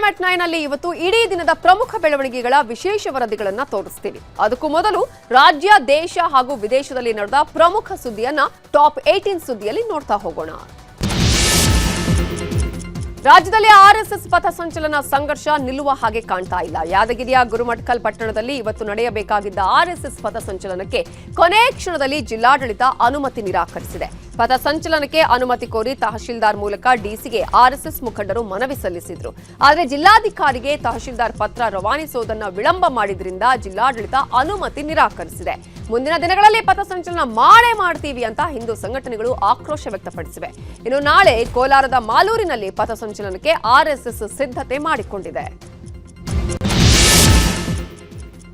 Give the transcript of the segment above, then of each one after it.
CM@9 ನಲ್ಲಿ ಇವತ್ತು ಇಡೀ ದಿನದ ಪ್ರಮುಖ ಬೆಳವಣಿಗೆಗಳ ವಿಶೇಷ ವರದಿಗಳನ್ನು ತೋರಿಸ್ತೀವಿ. ಅದಕ್ಕೂ ಮೊದಲು ರಾಜ್ಯ, ದೇಶ ಹಾಗೂ ವಿದೇಶದಲ್ಲಿ ನಡೆದ ಪ್ರಮುಖ ಸುದ್ದಿಯನ್ನ ಟಾಪ್ 18 ಸುದ್ದಿಯಲ್ಲಿ ನೋಡ್ತಾ ಹೋಗೋಣ. ರಾಜ್ಯದಲ್ಲಿ ಆರ್ಎಸ್ಎಸ್ ಪಥಸಂಚಲನ ಸಂಘರ್ಷ ನಿಲ್ಲುವ ಹಾಗೆ ಕಾಣ್ತಾ ಇಲ್ಲ. ಯಾದಗಿರಿಯ ಗುರುಮಠಕಲ್ ಪಟ್ಟಣದಲ್ಲಿ ಇವತ್ತು ನಡೆಯಬೇಕಾಗಿದ್ದ ಆರ್ಎಸ್ಎಸ್ ಪಥಸಂಚಲನಕ್ಕೆ ಕೊನೆ ಕ್ಷಣದಲ್ಲಿ ಜಿಲ್ಲಾಡಳಿತ ಅನುಮತಿ ನಿರಾಕರಿಸಿದೆ. ಪಥಸಂಚಲನಕ್ಕೆ ಅನುಮತಿ ಕೋರಿ ತಹಶೀಲ್ದಾರ್ ಮೂಲಕ ಡಿಸಿಗೆ ಆರ್ಎಸ್ಎಸ್ ಮುಖಂಡರು ಮನವಿ ಸಲ್ಲಿಸಿದ್ರು. ಆದರೆ ಜಿಲ್ಲಾಧಿಕಾರಿಗೆ ತಹಶೀಲ್ದಾರ್ ಪತ್ರ ರವಾನಿಸುವುದನ್ನು ವಿಳಂಬ ಮಾಡಿದ್ರಿಂದ ಜಿಲ್ಲಾಡಳಿತ ಅನುಮತಿ ನಿರಾಕರಿಸಿದೆ. ಮುಂದಿನ ದಿನಗಳಲ್ಲಿ ಪಥಸಂಚಲನ ಮಾಡ್ತೀವಿ ಅಂತ ಹಿಂದೂ ಸಂಘಟನೆಗಳು ಆಕ್ರೋಶ ವ್ಯಕ್ತಪಡಿಸಿವೆ. ಇನ್ನು ನಾಳೆ ಕೋಲಾರದ ಮಾಲೂರಿನಲ್ಲಿ ಪಥಸಂಚಲನಕ್ಕೆ ಆರ್ಎಸ್ಎಸ್ ಸಿದ್ಧತೆ ಮಾಡಿಕೊಂಡಿದೆ.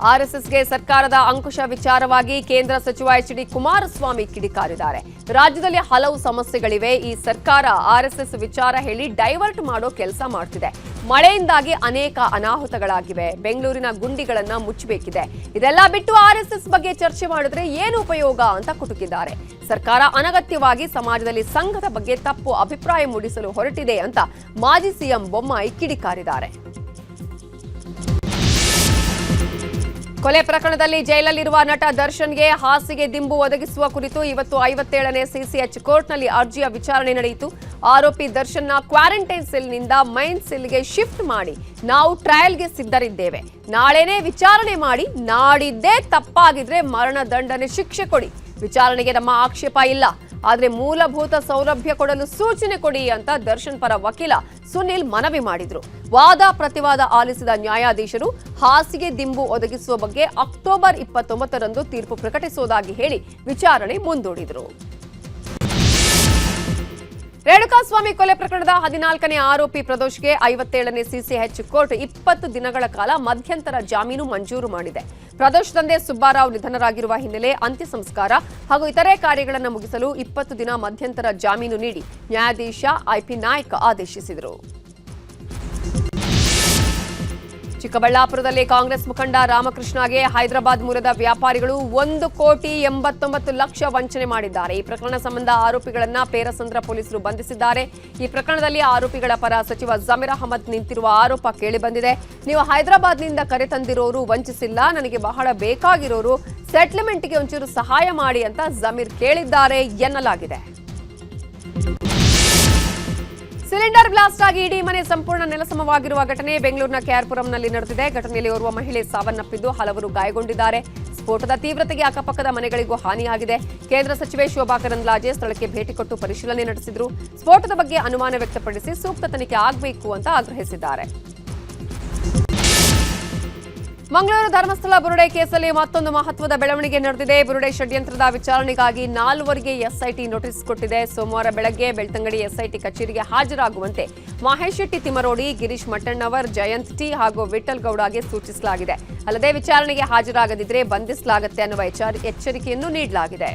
ಆರ್ಎಸ್ಎಸ್ಗೆ ಸರ್ಕಾರದ ಅಂಕುಶ ವಿಚಾರವಾಗಿ ಕೇಂದ್ರ ಸಚಿವ ಎಚ್.ಡಿ. ಕುಮಾರಸ್ವಾಮಿ ಕಿಡಿಕಾರಿದ್ದಾರೆ. ರಾಜ್ಯದಲ್ಲಿ ಹಲವು ಸಮಸ್ಯೆಗಳಿವೆ. ಈ ಸರ್ಕಾರ ಆರ್ಎಸ್ಎಸ್ ವಿಚಾರ ಹೇಳಿ ಡೈವರ್ಟ್ ಮಾಡೋ ಕೆಲಸ ಮಾಡ್ತಿದೆ. ಮಳೆಯಿಂದಾಗಿ ಅನೇಕ ಅನಾಹುತಗಳಾಗಿವೆ. ಬೆಂಗಳೂರಿನ ಗುಂಡಿಗಳನ್ನ ಮುಚ್ಚಬೇಕಿದೆ. ಇದೆಲ್ಲ ಬಿಟ್ಟು ಆರ್ಎಸ್ಎಸ್ ಬಗ್ಗೆ ಚರ್ಚೆ ಮಾಡಿದ್ರೆ ಏನು ಉಪಯೋಗ ಅಂತ ಕುಟುಕಿದ್ದಾರೆ. ಸರ್ಕಾರ ಅನಗತ್ಯವಾಗಿ ಸಮಾಜದಲ್ಲಿ ಸಂಘದ ಬಗ್ಗೆ ತಪ್ಪು ಅಭಿಪ್ರಾಯ ಮೂಡಿಸಲು ಹೊರಟಿದೆ ಅಂತ ಮಾಜಿ ಸಿಎಂ ಬೊಮ್ಮಾಯಿ ಕಿಡಿಕಾರಿದ್ದಾರೆ. ಕೊಲೆ ಪ್ರಕರಣದಲ್ಲಿ ಜೈಲಲ್ಲಿರುವ ನಟ ದರ್ಶನ್ಗೆ ಹಾಸಿಗೆ ದಿಂಬು ಒದಗಿಸುವ ಕುರಿತು ಇವತ್ತು 57ನೇ ಸಿಸಿಎಚ್ ಕೋರ್ಟ್ನಲ್ಲಿ ಅರ್ಜಿಯ ವಿಚಾರಣೆ ನಡೆಯಿತು. ಆರೋಪಿ ದರ್ಶನ್ನ ಕ್ವಾರಂಟೈನ್ ಸೆಲ್ನಿಂದ ಮೈನ್ ಸೆಲ್ಗೆ ಶಿಫ್ಟ್ ಮಾಡಿ ನಾವು ಟ್ರಯಲ್ಗೆ ಸಿದ್ಧರಿದ್ದೇವೆ. ನಾಳೆನೇ ವಿಚಾರಣೆ ಮಾಡಿ ನಾಡಿದ್ದೇ ತಪ್ಪಾಗಿದ್ರೆ ಮರಣ ದಂಡನೆ ಶಿಕ್ಷೆ ಕೊಡಿ. ವಿಚಾರಣೆಗೆ ನಮ್ಮ ಆಕ್ಷೇಪ ಇಲ್ಲ, ಆದರೆ ಮೂಲಭೂತ ಸೌಲಭ್ಯ ಕೊಡಲು ಸೂಚನೆ ಕೊಡಿ ಅಂತ ದರ್ಶನ್ ಪರ ವಕೀಲ ಸುನಿಲ್ ಮನವಿ ಮಾಡಿದ್ರು. ವಾದ ಪ್ರತಿವಾದ ಆಲಿಸಿದ ನ್ಯಾಯಾಧೀಶರು ಹಾಸಿಗೆ ದಿಂಬು ಒದಗಿಸುವ ಬಗ್ಗೆ ಅಕ್ಟೋಬರ್ 29ರಂದು ತೀರ್ಪು ಪ್ರಕಟಿಸುವುದಾಗಿ ಹೇಳಿ ವಿಚಾರಣೆ ಮುಂದೂಡಿದರು. ರೇಣುಕಾಸ್ವಾಮಿ ಕೊಲೆ ಪ್ರಕರಣದ 14ನೇ ಆರೋಪಿ ಪ್ರದೋಷ್ಗೆ 57ನೇ ಸಿಸಿಎಚ್ ಕೋರ್ಟ್ 20 ದಿನಗಳ ಕಾಲ ಮಧ್ಯಂತರ ಜಾಮೀನು ಮಂಜೂರು ಮಾಡಿದೆ. ಪ್ರದೋಷ್ ತಂದೆ ಸುಬ್ಬಾರಾವ್ ನಿಧನರಾಗಿರುವ ಹಿನ್ನೆಲೆ ಅಂತ್ಯ ಸಂಸ್ಕಾರ ಹಾಗೂ ಇತರೆ ಕಾರ್ಯಗಳನ್ನು ಮುಗಿಸಲು 20 ದಿನ ಮಧ್ಯಂತರ ಜಾಮೀನು ನೀಡಿ ನ್ಯಾಯಾಧೀಶ ಐಪಿ ನಾಯ್ಕ್ ಆದೇಶಿಸಿದರು. ಚಿಕ್ಕಬಳ್ಳಾಪುರದಲ್ಲಿ ಕಾಂಗ್ರೆಸ್ ಮುಖಂಡ ರಾಮಕೃಷ್ಣಗೆ ಹೈದರಾಬಾದ್ ಮೂಲದ ವ್ಯಾಪಾರಿಗಳು 1,89,00,000 ವಂಚನೆ ಮಾಡಿದ್ದಾರೆ. ಈ ಪ್ರಕರಣ ಸಂಬಂಧ ಆರೋಪಿಗಳನ್ನ ಪೇರಸಂದ್ರ ಪೊಲೀಸರು ಬಂಧಿಸಿದ್ದಾರೆ. ಈ ಪ್ರಕರಣದಲ್ಲಿ ಆರೋಪಿಗಳ ಪರ ಸಚಿವ ಜಮೀರ್ ಅಹಮದ್ ನಿಂತಿರುವ ಆರೋಪ ಕೇಳಿಬಂದಿದೆ. ನೀವು ಹೈದರಾಬಾದ್ನಿಂದ ಕರೆ ತಂದಿರೋರು ವಂಚಿಸಿಲ್ಲ, ನನಗೆ ಬಹಳ ಬೇಕಾಗಿರೋರು ಸೆಟ್ಲ್ಮೆಂಟ್ಗೆ ಒಂಚೂರು ಸಹಾಯ ಮಾಡಿ ಅಂತ ಜಮೀರ್ ಕೇಳಿದ್ದಾರೆ ಎನ್ನಲಾಗಿದೆ. ಸಿಲಿಂಡರ್ ಬ್ಲಾಸ್ಟ್ ಆಗಿ ಇಡೀ ಮನೆ ಸಂಪೂರ್ಣ ನೆಲಸಮವಾಗಿರುವ ಘಟನೆ ಬೆಂಗಳೂರಿನ ಕೆಆರ್ಪುರಂನಲ್ಲಿ ನಡೆದಿದೆ. ಘಟನೆಯಲ್ಲಿ ಓರ್ವ ಮಹಿಳೆ ಸಾವನ್ನಪ್ಪಿದ್ದು ಹಲವರು ಗಾಯಗೊಂಡಿದ್ದಾರೆ. ಸ್ಫೋಟದ ತೀವ್ರತೆಗೆ ಅಕ್ಕಪಕ್ಕದ ಮನೆಗಳಿಗೂ ಹಾನಿಯಾಗಿದೆ. ಕೇಂದ್ರ ಸಚಿವೆ ಶೋಭಾ ಕರಂದ್ಲಾಜೆ ಸ್ಥಳಕ್ಕೆ ಭೇಟಿ ಕೊಟ್ಟು ಪರಿಶೀಲನೆ ನಡೆಸಿದ್ರು. ಸ್ಫೋಟದ ಬಗ್ಗೆ ಅನುಮಾನ ವ್ಯಕ್ತಪಡಿಸಿ ಸೂಕ್ತ ತನಿಖೆ ಆಗಬೇಕು ಅಂತ ಆಗ್ರಹಿಸಿದ್ದಾರೆ. ಮಂಗಳೂರು ಧರ್ಮಸ್ಥಳ ಬುರುಡೆ ಕೇಸಲ್ಲಿ ಮತ್ತೊಂದು ಮಹತ್ವದ ಬೆಳವಣಿಗೆ ನಡೆದಿದೆ. ಬುರುಡೆ ಷಡ್ಯಂತ್ರದ ವಿಚಾರಣೆಗಾಗಿ 4ವರಿಗೆ ಎಸ್ಐಟಿ ನೋಟಿಸ್ ಕೊಟ್ಟಿದೆ. ಸೋಮವಾರ ಬೆಳಗ್ಗೆ ಬೆಳ್ತಂಗಡಿ ಎಸ್ಐಟಿ ಕಚೇರಿಗೆ ಹಾಜರಾಗುವಂತೆ ಮಹೇಶ್ ಶೆಟ್ಟಿ ತಿಮರೋಡಿ, ಗಿರೀಶ್ ಮಟ್ಟಣ್ಣವರ್, ಜಯಂತ್ ಟಿ ಹಾಗೂ ವಿಠಲ್ ಗೌಡಗೆ ಸೂಚಿಸಲಾಗಿದೆ. ಅಲ್ಲದೆ ವಿಚಾರಣೆಗೆ ಹಾಜರಾಗದಿದ್ದರೆ ಬಂಧಿಸಲಾಗುತ್ತೆ ಅನ್ನುವ ಎಚ್ಚರಿಕೆಯನ್ನು ನೀಡಲಾಗಿದೆ.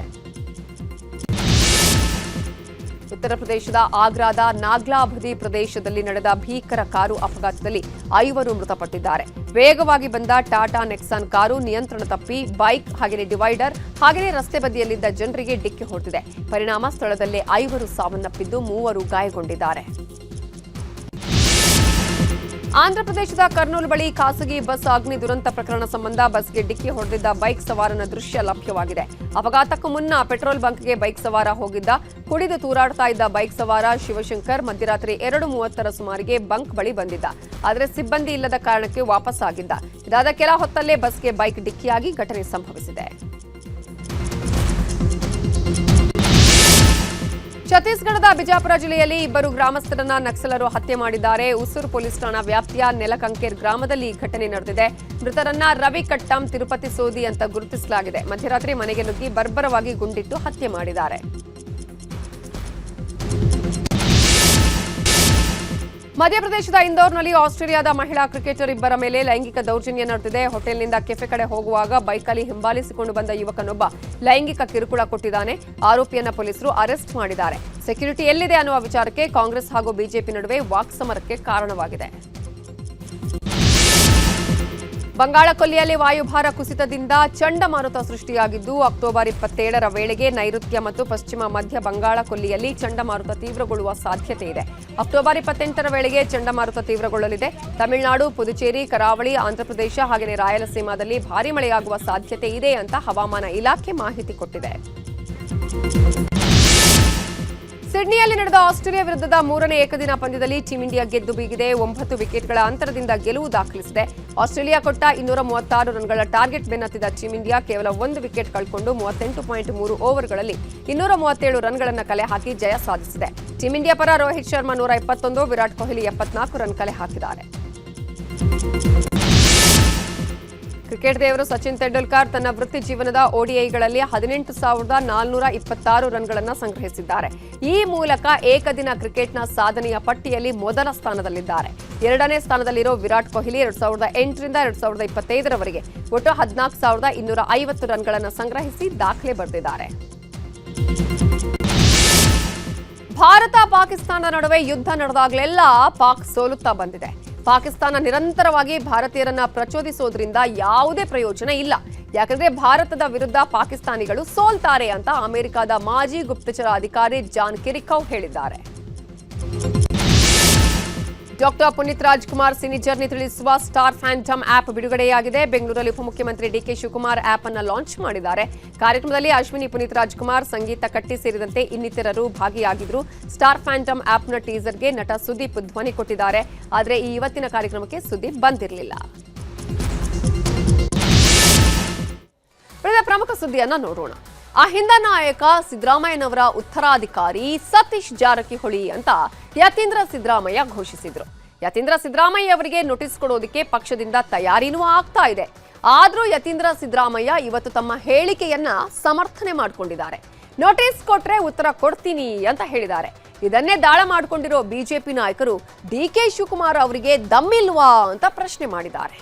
ಉತ್ತರ ಪ್ರದೇಶದ ಆಗ್ರಾದ ನಾಗ್ಲಾಬದಿ ಪ್ರದೇಶದಲ್ಲಿ ನಡೆದ ಭೀಕರ ಕಾರು ಅಪಘಾತದಲ್ಲಿ 5 ಮೃತಪಟ್ಟಿದ್ದಾರೆ. ವೇಗವಾಗಿ ಬಂದ ಟಾಟಾ ನೆಕ್ಸಾನ್ ಕಾರು ನಿಯಂತ್ರಣ ತಪ್ಪಿ ಬೈಕ್ ಹಾಗೆಯೇ ಡಿವೈಡರ್ ಹಾಗೆಯೇ ರಸ್ತೆ ಬದಿಯಲ್ಲಿದ್ದ ಜನರಿಗೆ ಡಿಕ್ಕಿ ಹೊಡೆದಿದೆ. ಪರಿಣಾಮ ಸ್ಥಳದಲ್ಲೇ 5 ಸಾವನ್ನಪ್ಪಿದ್ದು 3 ಗಾಯಗೊಂಡಿದ್ದಾರೆ. ಆಂಧ್ರಪ್ರದೇಶದ ಕರ್ನೂಲ್ ಬಳಿ ಖಾಸಗಿ ಬಸ್ ಅಗ್ನಿ ದುರಂತ ಪ್ರಕರಣ ಸಂಬಂಧ ಬಸ್ಗೆ ಡಿಕ್ಕಿ ಹೊಡೆದಿದ್ದ ಬೈಕ್ ಸವಾರನ ದೃಶ್ಯ ಲಭ್ಯವಾಗಿದೆ. ಅಪಘಾತಕ್ಕೂ ಮುನ್ನ ಪೆಟ್ರೋಲ್ ಬಂಕ್ಗೆ ಬೈಕ್ ಸವಾರ ಹೋಗಿದ್ದ. ಕುಡಿದು ತೂರಾಡ್ತಾ ಇದ್ದ ಬೈಕ್ ಸವಾರ ಶಿವಶಂಕರ್ ಮಧ್ಯರಾತ್ರಿ 2:30 ಸುಮಾರಿಗೆ ಬಂಕ್ ಬಳಿ ಬಂದಿದ್ದ. ಆದರೆ ಸಿಬ್ಬಂದಿ ಇಲ್ಲದ ಕಾರಣಕ್ಕೆ ವಾಪಸ್ ಆಗಿದ್ದ. ಇದಾದ ಕೆಲ ಹೊತ್ತಲ್ಲೇ ಬಸ್ಗೆ ಬೈಕ್ ಡಿಕ್ಕಿಯಾಗಿ ಘಟನೆ ಸಂಭವಿಸಿದೆ. ಛತ್ತೀಸ್ಗಢದ ಬಿಜಾಪುರ ಜಿಲ್ಲೆಯಲ್ಲಿ 2 ಗ್ರಾಮಸ್ಥರನ್ನ ನಕ್ಸಲರು ಹತ್ಯೆ ಮಾಡಿದ್ದಾರೆ. ಉಸೂರು ಪೊಲೀಸ್ ಠಾಣಾ ವ್ಯಾಪ್ತಿಯ ನೆಲಕಂಕೇರ್ ಗ್ರಾಮದಲ್ಲಿ ಈ ಘಟನೆ ನಡೆದಿದೆ. ಮೃತರನ್ನ ರವಿ ಕಟ್ಟಂ, ತಿರುಪತಿ ಸೋದಿ ಅಂತ ಗುರುತಿಸಲಾಗಿದೆ. ಮಧ್ಯರಾತ್ರಿ ಮನೆಗೆ ನುಗ್ಗಿ ಬರ್ಬರವಾಗಿ ಗುಂಡಿಟ್ಟು ಹತ್ಯೆ ಮಾಡಿದ್ದಾರೆ. ಮಧ್ಯಪ್ರದೇಶದ ಇಂದೋರ್ನಲ್ಲಿ ಆಸ್ಟ್ರೇಲಿಯಾದ ಮಹಿಳಾ ಕ್ರಿಕೆಟರ್ 2 ಮೇಲೆ ಲೈಂಗಿಕ ದೌರ್ಜನ್ಯ ನಡೆದಿದೆ. ಹೋಟೆಲ್ನಿಂದ ಕೆಫೆ ಕಡೆ ಹೋಗುವಾಗ ಬೈಕಲ್ಲಿ ಹಿಂಬಾಲಿಸಿಕೊಂಡು ಬಂದ ಯುವಕನೊಬ್ಬ ಲೈಂಗಿಕ ಕಿರುಕುಳ ಕೊಟ್ಟಿದ್ದಾನೆ. ಆರೋಪಿಯನ್ನ ಪೊಲೀಸರು ಅರೆಸ್ಟ್ ಮಾಡಿದ್ದಾರೆ. ಸೆಕ್ಯೂರಿಟಿ ಎಲ್ಲಿದೆ ಅನ್ನುವ ವಿಚಾರಕ್ಕೆ ಕಾಂಗ್ರೆಸ್ ಹಾಗೂ ಬಿಜೆಪಿ ನಡುವೆ ವಾಕ್ಸಮರಕ್ಕೆ ಕಾರಣವಾಗಿದೆ. ಬಂಗಾಳ ಕೊಲ್ಲಿಯಲ್ಲಿ ವಾಯುಭಾರ ಕುಸಿತದಿಂದ ಚಂಡಮಾರುತ ಸೃಷ್ಟಿಯಾಗಿದ್ದು ಅಕ್ಟೋಬರ್ 27ರ ವೇಳೆಗೆ ನೈಋತ್ಯ ಮತ್ತು ಪಶ್ಚಿಮ ಮಧ್ಯ ಬಂಗಾಳ ಕೊಲ್ಲಿಯಲ್ಲಿ ಚಂಡಮಾರುತ ತೀವ್ರಗೊಳ್ಳುವ ಸಾಧ್ಯತೆ ಇದೆ. ಅಕ್ಟೋಬರ್ 28ರ ವೇಳೆಗೆ ಚಂಡಮಾರುತ ತೀವ್ರಗೊಳ್ಳಲಿದೆ. ತಮಿಳುನಾಡು, ಪುದುಚೇರಿ, ಕರಾವಳಿ, ಆಂಧ್ರಪ್ರದೇಶ ಹಾಗೆಯೇ ರಾಯಲಸೀಮಾದಲ್ಲಿ ಭಾರೀ ಮಳೆಯಾಗುವ ಸಾಧ್ಯತೆ ಇದೆ ಅಂತ ಹವಾಮಾನ ಇಲಾಖೆ ಮಾಹಿತಿ ಕೊಟ್ಟಿದೆ. ಸಿಡ್ನಿಯಲ್ಲಿ ನಡೆದ ಆಸ್ಟ್ರೇಲಿಯಾ ವಿರುದ್ಧದ 3ನೇ ಏಕದಿನ ಪಂದ್ಯದಲ್ಲಿ ಟೀಂ ಇಂಡಿಯಾ ಗೆದ್ದು ಬೀಗಿದೆ. 9 ವಿಕೆಟ್ಗಳ ಅಂತರದಿಂದ ಗೆಲುವು ದಾಖಲಿಸಿದೆ. ಆಸ್ಟ್ರೇಲಿಯಾ ಕೊಟ್ಟ 236 ರನ್ಗಳ ಟಾರ್ಗೆಟ್ ಬೆನ್ನತ್ತಿದ ಟೀಂ ಇಂಡಿಯಾ ಕೇವಲ 1 ವಿಕೆಟ್ ಕಳ್ಕೊಂಡು 38.3 ಓವರ್ಗಳಲ್ಲಿ 237 ರನ್ಗಳನ್ನು ಕಲೆ ಹಾಕಿ ಜಯ ಸಾಧಿಸಿದೆ. ಟೀಂ ಇಂಡಿಯಾ ಪರ ರೋಹಿತ್ ಶರ್ಮಾ 121, ವಿರಾಟ್ ಕೊಹ್ಲಿ 74 ರನ್ ಕಲೆ ಹಾಕಿದ್ದಾರೆ. ಕ್ರಿಕೆಟ್ ದೇವರು ಸಚಿನ್ ತೆಂಡೂಲ್ಕರ್ ತನ್ನ ವೃತ್ತಿ ಜೀವನದ ಓಡಿಐಗಳಲ್ಲಿ 18,426 ರನ್ಗಳನ್ನು ಸಂಗ್ರಹಿಸಿದ್ದಾರೆ. ಈ ಮೂಲಕ ಏಕದಿನ ಕ್ರಿಕೆಟ್ನ ಸಾಧನೆಯ ಪಟ್ಟಿಯಲ್ಲಿ ಮೊದಲ ಸ್ಥಾನದಲ್ಲಿದ್ದಾರೆ. 2ನೇ ಸ್ಥಾನದಲ್ಲಿರೋ ವಿರಾಟ್ ಕೊಹ್ಲಿ 2008ರಿಂದ 2025ರವರೆಗೆ ಒಟ್ಟು 14,250 ರನ್ಗಳನ್ನು ಸಂಗ್ರಹಿಸಿ ದಾಖಲೆ ಬರೆದಿದ್ದಾರೆ. ಭಾರತ ಪಾಕಿಸ್ತಾನ ನಡುವೆ ಯುದ್ಧ ನಡೆದಾಗಲೆಲ್ಲ ಪಾಕ್ ಸೋಲುತ್ತಾ ಬಂದಿದೆ. ಪಾಕಿಸ್ತಾನ ನಿರಂತರವಾಗಿ ಭಾರತೀಯರನ್ನ ಪ್ರಚೋದಿಸೋದ್ರಿಂದ ಯಾವುದೇ ಪ್ರಯೋಜನ ಇಲ್ಲ. ಯಾಕಂದ್ರೆ ಭಾರತದ ವಿರುದ್ಧ ಪಾಕಿಸ್ತಾನಿಗಳು ಸೋಲ್ತಾರೆ ಅಂತ ಅಮೆರಿಕದ ಮಾಜಿ ಗುಪ್ತಚರ ಅಧಿಕಾರಿ ಜಾನ್ ಕಿರಿಕೌ ಹೇಳಿದ್ದಾರೆ. Doctor Puneeth Rajkumar cine journey ತಿಳಿಸುವ ಸ್ಟಾರ್ ಫ್ಯಾಂಟಮ್ ಆಪ್ ಬಿಡುಗಡೆಯಾಗಿದೆ. ಬೆಂಗಳೂರಲ್ಲಿ ಉಪಮುಖ್ಯಮಂತ್ರಿ ಡಿಕೆ ಶಿವಕುಮಾರ್ ಆಪ್ ಅನ್ನು ಲಾಂಚ್ ಮಾಡಿದ್ದಾರೆ. ಕಾರ್ಯಕ್ರಮದಲ್ಲಿ ಅಶ್ವಿನಿ, ಪುನೀತ್ ರಾಜ್ಕುಮಾರ್, ಸಂಗೀತ ಕಟ್ಟಿ ಸೇರಿದಂತೆ ಇನ್ನಿತರರು ಭಾಗಿಯಾಗಿದ್ರು. ಸ್ಟಾರ್ ಫ್ಯಾಂಟಮ್ ಆಪ್ನ ಟೀಸರ್ಗೆ ನಟ ಸುದೀಪ್ ಧ್ವನಿ ಕೊಟ್ಟಿದ್ದಾರೆ. ಆದರೆ ಈ ಇವತ್ತಿನ ಕಾರ್ಯಕ್ರಮಕ್ಕೆ ಸುದೀಪ್ ಬಂದಿರಲಿಲ್ಲ. ಉಳಿದ ಪ್ರಮುಖ ಸುದ್ದಿಯನ್ನ ನೋಡೋಣ. ಅಹಿಂದ ನಾಯಕ ಸಿದ್ದರಾಮಯ್ಯನವರ ಉತ್ತರಾಧಿಕಾರಿ ಸತೀಶ್ ಜಾರಕಿಹೊಳಿ ಅಂತ ಯತೀಂದ್ರ ಸಿದ್ದರಾಮಯ್ಯ ಘೋಷಿಸಿದ್ರು. ಯತೀಂದ್ರ ಸಿದ್ದರಾಮಯ್ಯ ಅವರಿಗೆ ನೋಟಿಸ್ ಕೊಡೋದಕ್ಕೆ ಪಕ್ಷದಿಂದ ತಯಾರಿನೂ ಆಗ್ತಾ ಇದೆ. ಆದ್ರೂ ಯತೀಂದ್ರ ಸಿದ್ದರಾಮಯ್ಯ ಇವತ್ತು ತಮ್ಮ ಹೇಳಿಕೆಯನ್ನ ಸಮರ್ಥನೆ ಮಾಡಿಕೊಂಡಿದ್ದಾರೆ. ನೋಟಿಸ್ ಕೊಟ್ರೆ ಉತ್ತರ ಕೊಡ್ತೀನಿ ಅಂತ ಹೇಳಿದ್ದಾರೆ. ಇದನ್ನೇ ದಾಳ ಮಾಡಿಕೊಂಡಿರೋ ಬಿಜೆಪಿ ನಾಯಕರು ಡಿಕೆ ಶಿವಕುಮಾರ್ ಅವರಿಗೆ ದಮ್ಮಿಲ್ವಾ ಅಂತ ಪ್ರಶ್ನೆ ಮಾಡಿದ್ದಾರೆ.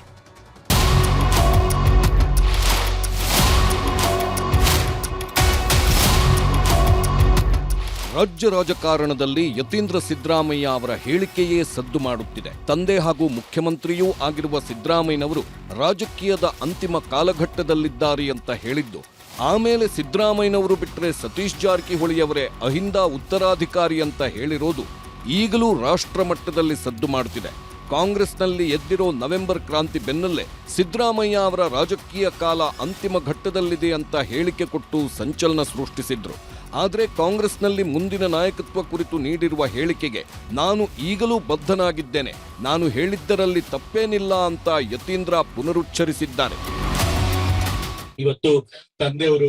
ರಾಜ್ಯ ರಾಜಕಾರಣದಲ್ಲಿ ಯತೀಂದ್ರ ಸಿದ್ದರಾಮಯ್ಯ ಅವರ ಹೇಳಿಕೆಯೇ ಸದ್ದು ಮಾಡುತ್ತಿದೆ. ತಂದೆ ಹಾಗೂ ಮುಖ್ಯಮಂತ್ರಿಯೂ ಆಗಿರುವ ಸಿದ್ದರಾಮಯ್ಯನವರು ರಾಜಕೀಯದ ಅಂತಿಮ ಕಾಲಘಟ್ಟದಲ್ಲಿದ್ದಾರೆ ಅಂತ ಹೇಳಿದ್ದು, ಆಮೇಲೆ ಸಿದ್ದರಾಮಯ್ಯನವರು ಬಿಟ್ಟರೆ ಸತೀಶ್ ಜಾರಕಿಹೊಳಿಯವರೇ ಅಹಿಂದ ಉತ್ತರಾಧಿಕಾರಿ ಅಂತ ಹೇಳಿರೋದು ಈಗಲೂ ರಾಷ್ಟ್ರ ಮಟ್ಟದಲ್ಲಿ ಸದ್ದು ಮಾಡುತ್ತಿದೆ. ಕಾಂಗ್ರೆಸ್ನಲ್ಲಿ ಎದ್ದಿರೋ ನವೆಂಬರ್ ಕ್ರಾಂತಿ ಬೆನ್ನಲ್ಲೇ ಸಿದ್ದರಾಮಯ್ಯ ಅವರ ರಾಜಕೀಯ ಕಾಲ ಅಂತಿಮ ಘಟ್ಟದಲ್ಲಿದೆ ಅಂತ ಹೇಳಿಕೆ ಕೊಟ್ಟು ಸಂಚಲನ ಸೃಷ್ಟಿಸಿದ್ರು. ಆದರೆ ಕಾಂಗ್ರೆಸ್ನಲ್ಲಿ ಮುಂದಿನ ನಾಯಕತ್ವ ಕುರಿತು ನೀಡಿರುವ ಹೇಳಿಕೆಗೆ ನಾನು ಈಗಲೂ ಬದ್ಧನಾಗಿದ್ದೇನೆ, ನಾನು ಹೇಳಿದ್ದರಲ್ಲಿ ತಪ್ಪೇನಿಲ್ಲ ಅಂತ ಯತೀಂದ್ರ ಪುನರುಚ್ಚರಿಸಿದ್ದಾರೆ. ಇವತ್ತು ತಂದೆಯವರು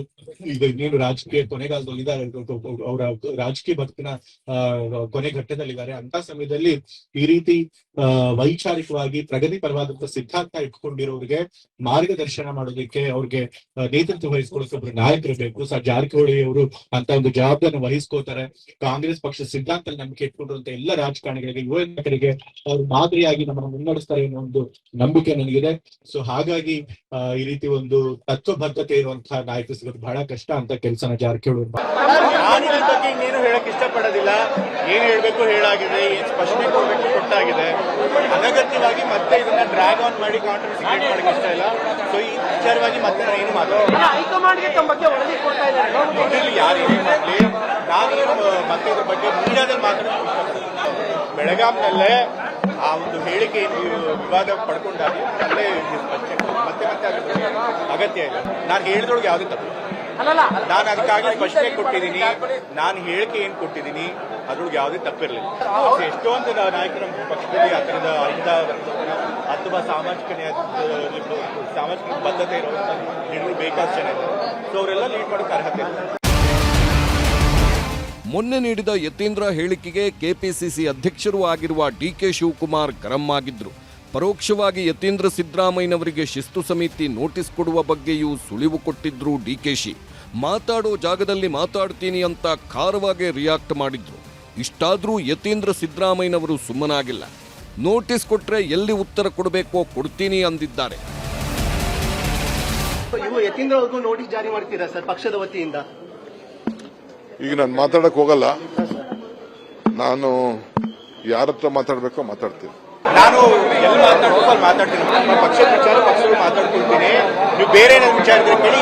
ಈಗ ಇನ್ನೇನು ರಾಜಕೀಯ ಕೊನೆಗಾಲದಲ್ಲಿದ್ದಾರೆ, ಅವರ ರಾಜಕೀಯ ಬದುಕಿನ ಕೊನೆ ಘಟ್ಟದಲ್ಲಿದ್ದಾರೆ. ಅಂತ ಸಮಯದಲ್ಲಿ ಈ ರೀತಿ ವೈಚಾರಿಕವಾಗಿ ಪ್ರಗತಿಪರವಾದಂತಹ ಸಿದ್ಧಾಂತ ಇಟ್ಕೊಂಡಿರೋರಿಗೆ ಮಾರ್ಗದರ್ಶನ ಮಾಡೋದಕ್ಕೆ, ಅವ್ರಿಗೆ ನೇತೃತ್ವ ವಹಿಸ್ಕೊಳ್ಳೋಕೆ ಒಬ್ರು ನಾಯಕರು ಬೇಕು. ಜಾರಕಿಹೊಳಿ ಅವರು ಅಂತ ಒಂದು ಜವಾಬ್ದಾರಿನ ವಹಿಸ್ಕೋತಾರೆ. ಕಾಂಗ್ರೆಸ್ ಪಕ್ಷ ಸಿದ್ಧಾಂತ ನಂಬಿಕೆ ಇಟ್ಕೊಂಡಿರುವಂತ ಎಲ್ಲ ರಾಜಕಾರಣಿಗಳಿಗೆ, ಯುವ ನಾಯಕರಿಗೆ ಅವ್ರು ಮಾದರಿಯಾಗಿ ನಮ್ಮನ್ನು ಮುನ್ನಡೆಸ್ತಾರೆ ಅನ್ನೋ ಒಂದು ನಂಬಿಕೆ ನನಗಿದೆ. ಸೊ ಹಾಗಾಗಿ ಈ ರೀತಿ ಒಂದು ತತ್ವಬದ್ಧತೆ ಇರುವಂತಹ ನಾಯಕ ಸಿಗೋದು ಬಹಳ ಕಷ್ಟ ಅಂತ ಕೆಲಸನ ಜಾರಕಿಹೊಳಿ ಬಗ್ಗೆ ಇನ್ನೇನು ಹೇಳಕ್ ಇಷ್ಟಪಡೋದಿಲ್ಲ. ಏನ್ ಹೇಳ್ಬೇಕು ಹೇಳಾಗಿದೆ, ಏನ್ ಸ್ಪಷ್ಟನೆ ಕೊಡ್ಬೇಕು ಕೊಟ್ಟಾಗಿದೆ. ಅನಗತ್ಯವಾಗಿ ಮತ್ತೆ ಇದನ್ನ ಡ್ರ್ಯಾಗ್ ಆನ್ ಮಾಡಿ ಕಾಂಟ್ರವರ್ಸಿ ಕ್ರಿಯೇಟ್ ಮಾಡಕ್ಕೆ ಇಷ್ಟ ಇಲ್ಲ. ಸೊ ಈ ವಿಚಾರವಾಗಿ ಮತ್ತೆ ನಾನು ಏನು ಮಾತಾಡೋದು, ಯಾರು ಏನೇ ಮಾಡಲಿ, ನಾನು ಮತ್ತೆ ಇದ್ರ ಬಗ್ಗೆ ಮೀಡಿಯಾದಲ್ಲಿ ಮಾತಾಡೋದು. ಬೆಳಗಾಂನಲ್ಲೇ ಆ ಒಂದು ಹೇಳಿಕೆ ವಿವಾದ ಪಡ್ಕೊಂಡಾಗ ಅಲ್ಲೇ ಮತ್ತೆ ಅಗತ್ಯ ಇಲ್ಲ. ನಾನು ಹೇಳಿದೊಳಗೆ ಯಾವುದೇ ತಪ್ಪು, ನಾನು ಅದಕ್ಕಾಗಿ ಸ್ಪಷ್ಟನೆ ಕೊಟ್ಟಿದ್ದೀನಿ. ನಾನು ಹೇಳಿಕೆ ಏನ್ ಕೊಟ್ಟಿದ್ದೀನಿ ಅದ್ರೊಳಗೆ ಯಾವುದೇ ತಪ್ಪಿರಲಿಲ್ಲ. ಎಷ್ಟೊಂದು ನಾಯಕರ ಪಕ್ಷದಲ್ಲಿ ಆ ಥರದ ಅಹಿಂದ ಅಥವಾ ಸಾಮಾಜಿಕ ಬದ್ಧತೆ ಇರುವಂತ ಲೀಡರ್ ಬೇಕಾದಷ್ಟು ಜನ ಇದ್ದಾರೆ. ಸೊ ಅವರೆಲ್ಲ ಲೀಡ್ ಮಾಡೋಕೆ ಅರ್ಹತೆ ಇಲ್ಲ. ಮೊನ್ನೆ ನೀಡಿದ ಯತೀಂದ್ರ ಹೇಳಿಕೆಗೆ ಕೆಪಿಸಿಸಿ ಅಧ್ಯಕ್ಷರೂ ಆಗಿರುವ ಡಿಕೆ ಶಿವಕುಮಾರ್ ಗರಂ ಆಗಿದ್ರು. ಪರೋಕ್ಷವಾಗಿ ಯತೀಂದ್ರ ಸಿದ್ದರಾಮಯ್ಯನವರಿಗೆ ಶಿಸ್ತು ಸಮಿತಿ ನೋಟಿಸ್ ಕೊಡುವ ಬಗ್ಗೆಯೂ ಸುಳಿವು ಕೊಟ್ಟಿದ್ರು ಡಿಕೆಶಿ. ಮಾತಾಡೋ ಜಾಗದಲ್ಲಿ ಮಾತಾಡ್ತೀನಿ ಅಂತ ಖಾರವಾಗಿ ರಿಯಾಕ್ಟ್ ಮಾಡಿದ್ರು. ಇಷ್ಟಾದ್ರೂ ಯತೀಂದ್ರ ಸಿದ್ದರಾಮಯ್ಯನವರು ಸುಮ್ಮನಾಗಿಲ್ಲ. ನೋಟಿಸ್ ಕೊಟ್ರೆ ಎಲ್ಲಿ ಉತ್ತರ ಕೊಡಬೇಕೋ ಕೊಡ್ತೀನಿ ಅಂದಿದ್ದಾರೆ. ಯತೀಂದ್ರ ಅವ್ರಿಗೂ ನೋಟಿಸ್ ಜಾರಿ ಮಾಡ್ತೀರಾ ಸರ್ ಪಕ್ಷದ ವತಿಯಿಂದ? ಈಗ ನಾನು ಮಾತಾಡಕ್ ಹೋಗಲ್ಲ. ನಾನು ಯಾರ ಹತ್ರ ಮಾತಾಡ್ಬೇಕೋ ಮಾತಾಡ್ತೀನಿ. ನಾನು ಎಲ್ಲಿ ಮಾತಾಡ್ಬೇಕು ಅಲ್ಲಿ ಮಾತಾಡ್ತೀನಿ. ನಮ್ಮ ಪಕ್ಷದ ವಿಚಾರ ಪಕ್ಷಗಳು ಮಾತಾಡ್ಕೊಳ್ತೀನಿ. ನೀವು ಬೇರೆ ಏನಾದ್ರು ವಿಚಾರ ಇದ್ರೆ ಕೇಳಿ.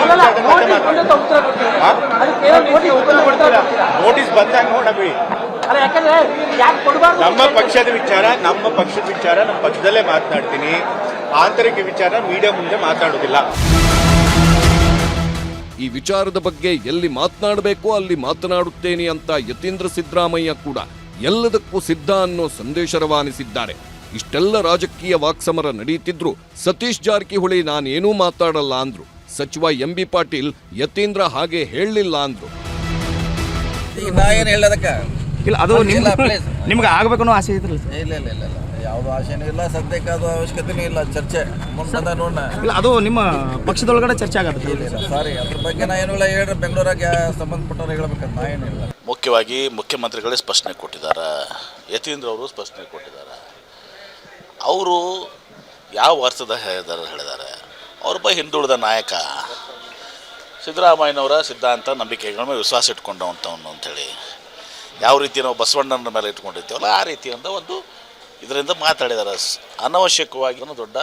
ನೋಟಿಸ್ ಬಂದಾಗ ನೋಡಬೇಡಿ. ನಮ್ಮ ಪಕ್ಷದ ವಿಚಾರ ನಮ್ಮ ಪಕ್ಷದಲ್ಲೇ ಮಾತನಾಡ್ತೀನಿ. ಆಂತರಿಕ ವಿಚಾರ ಮೀಡಿಯಾ ಮುಂದೆ ಮಾತಾಡೋದಿಲ್ಲ. ಈ ವಿಚಾರದ ಬಗ್ಗೆ ಎಲ್ಲಿ ಮಾತನಾಡಬೇಕೋ ಅಲ್ಲಿ ಮಾತನಾಡುತ್ತೇನೆ ಅಂತ ಯತೀಂದ್ರ ಸಿದ್ದರಾಮಯ್ಯ ಕೂಡ ಎಲ್ಲದಕ್ಕೂ ಸಿದ್ಧ ಅನ್ನೋ ಸಂದೇಶ ರವಾನಿಸಿದ್ದಾರೆ. ಇಷ್ಟೆಲ್ಲ ರಾಜಕೀಯ ವಾಕ್ಸಮರ ನಡೆಯುತ್ತಿದ್ರು ಸತೀಶ್ ಜಾರಕಿಹೊಳಿ ನಾನೇನೂ ಮಾತಾಡಲ್ಲ ಅಂದ್ರು. ಸಚಿವ ಎಂಬಿ ಪಾಟೀಲ್ ಯತೀಂದ್ರ ಹಾಗೆ ಹೇಳಲಿಲ್ಲ ಅಂದ್ರು. ಇಲ್ಲ ಅದು ನಿಮ್ಗೆ ಆಗ್ಬೇಕು ಅನ್ನೋ ಆಸೆ ಇದ್ರಲ್ಲ? ಇಲ್ಲ ಯಾವುದು ಆಸೆನೂ ಇಲ್ಲ, ಸದ್ಯಕ್ಕೆ ಅದು ಅವಶ್ಯಕತೆನೂ ಇಲ್ಲ. ಚರ್ಚೆ ಮುಂದೆ ನೋಡೋಣ. ಇಲ್ಲ ಅದು ನಿಮ್ಮ ಪಕ್ಷದೊಳಗಡೆ ಚರ್ಚೆ ಆಗತ್ತೆ? ಇಲ್ಲ ಸಾರಿ, ಅದ್ರ ಬಗ್ಗೆ ನಾ ಏನೂ ಇಲ್ಲ. ಹೇಳ್ರಿ, ಬೆಂಗಳೂರಾಗ ಸಂಬಂಧಪಟ್ಟವ್ರು ಹೇಳ್ಬೇಕಂತ ನಾ ಏನಿಲ್ಲ. ಮುಖ್ಯವಾಗಿ ಮುಖ್ಯಮಂತ್ರಿಗಳೇ ಸ್ಪಷ್ಟನೆ ಕೊಟ್ಟಿದ್ದಾರೆ, ಯತೀಂದ್ರ ಅವರು ಸ್ಪಷ್ಟನೆ ಕೊಟ್ಟಿದ್ದಾರೆ. ಅವರು ಯಾವ ಅರ್ಥದ ಹೇಳಿದ್ದಾರೆ, ಅವ್ರ ಬಗ್ಗೆ ಹಿಂದುಳಿದ ನಾಯಕ ಸಿದ್ದರಾಮಯ್ಯನವರ ಸಿದ್ಧಾಂತ ನಂಬಿಕೆಗಳ ಮೇಲೆ ವಿಶ್ವಾಸ ಇಟ್ಕೊಂಡವಂಥವನು ಅಂಥೇಳಿ ಯಾವ ರೀತಿ ನಾವು ಬಸವಣ್ಣನ ಮೇಲೆ ಇಟ್ಕೊಂಡಿರ್ತೀವಲ್ಲ ಆ ರೀತಿಯಿಂದ ಒಂದು ಇದರಿಂದ ಮಾತಾಡಿದ್ದಾರೆ. ಅನವಶ್ಯಕವಾಗಿ ದೊಡ್ಡ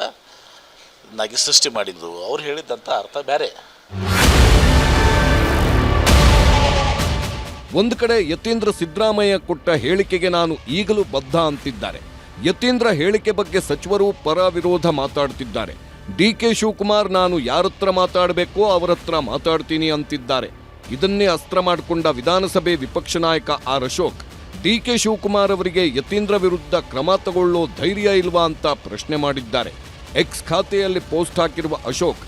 ನಾಗಿ ಸೃಷ್ಟಿ ಮಾಡಿದ್ದು ಅವ್ರು ಹೇಳಿದ್ದಂಥ ಅರ್ಥ ಬೇರೆ. ಒಂದು ಕಡೆ ಯತೀಂದ್ರ ಸಿದ್ದರಾಮಯ್ಯ ಕೊಟ್ಟ ಹೇಳಿಕೆಗೆ ನಾನು ಈಗಲೂ ಬದ್ಧ ಅಂತಿದ್ದಾರೆ. ಯತೀಂದ್ರ ಹೇಳಿಕೆ ಬಗ್ಗೆ ಸಚಿವರು ಪರ ವಿರೋಧ ಮಾತಾಡ್ತಿದ್ದಾರೆ. ಡಿಕೆ ಶಿವಕುಮಾರ್ ನಾನು ಯಾರತ್ರ ಮಾತಾಡಬೇಕೋ ಅವರತ್ರ ಮಾತಾಡ್ತೀನಿ ಅಂತಿದ್ದಾರೆ. ಇದನ್ನೇ ಅಸ್ತ್ರ ಮಾಡಿಕೊಂಡ ವಿಧಾನಸಭೆ ವಿಪಕ್ಷ ನಾಯಕ ಆರ್ ಅಶೋಕ್ ಡಿಕೆ ಶಿವಕುಮಾರ್ ಅವರಿಗೆ ಯತೀಂದ್ರ ವಿರುದ್ಧ ಕ್ರಮ ತಗೊಳ್ಳೋ ಧೈರ್ಯ ಇಲ್ವಾ ಅಂತ ಪ್ರಶ್ನೆ ಮಾಡಿದ್ದಾರೆ. ಎಕ್ಸ್ ಖಾತೆಯಲ್ಲಿ ಪೋಸ್ಟ್ ಹಾಕಿರುವ ಅಶೋಕ್